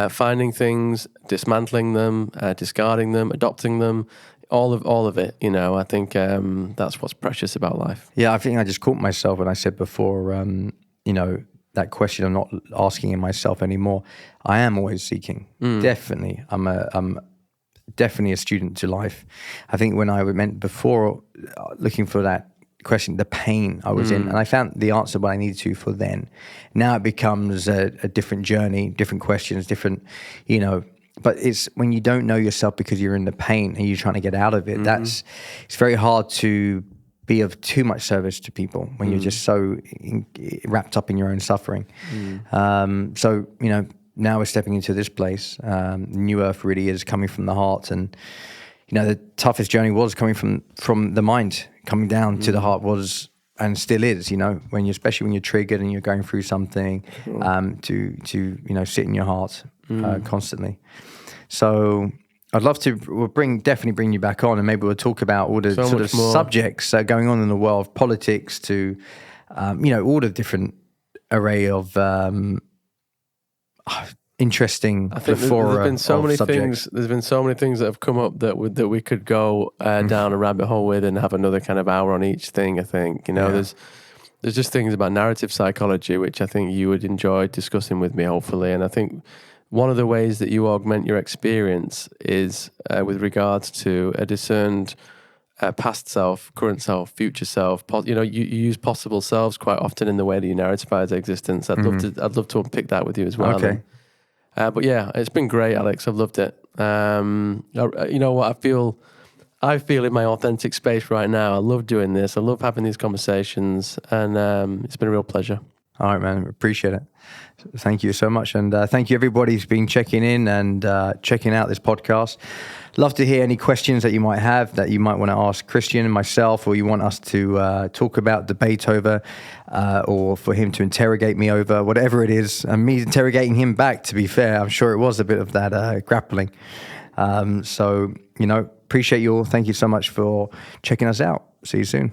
Speaker 2: Finding things, dismantling them, discarding them, adopting them, all of it. I think that's what's precious about life. Yeah,
Speaker 1: I think I just caught myself when I said before, that question I'm not asking in myself anymore. I am always seeking. Definitely, I'm definitely a student to life. I think when I meant before looking for that question, the pain I was in, and I found the answer what I needed to for then. Now it becomes a different journey, different questions, different, but it's when you don't know yourself because you're in the pain and you're trying to get out of it, it's very hard to be of too much service to people when you're just so wrapped up in your own suffering. So now we're stepping into this place. New Earth really is coming from the heart, and the toughest journey was coming from the mind. Coming down to the heart was, and still is, especially when you're triggered and you're going through something, to sit in your heart constantly. So I'd love to definitely bring you back on, and maybe we'll talk about all the sort of subjects going on in the world of politics, to all the different array of interesting.
Speaker 2: I think there's been so many things. There's been so many things that have come up that we could go down a rabbit hole with and have another kind of hour on each thing. I think there's just things about narrative psychology which I think you would enjoy discussing with me, hopefully. And I think one of the ways that you augment your experience is with regards to a discerned past self, current self, future self. You use possible selves quite often in the way that you narrativize existence. I'd love to unpick that with you as well.
Speaker 1: Okay.
Speaker 2: But yeah, it's been great, Alex. I've loved it. You know what? I feel in my authentic space right now. I love doing this. I love having these conversations, and it's been a real pleasure.
Speaker 1: All right, man. Appreciate it. Thank you so much. And thank you, everybody who's been checking in and checking out this podcast. Love to hear any questions that you might have, that you might want to ask Christian and myself, or you want us to talk about, debate over, or for him to interrogate me over, whatever it is. And me interrogating him back, to be fair. I'm sure it was a bit of that grappling. So, appreciate you all. Thank you so much for checking us out. See you soon.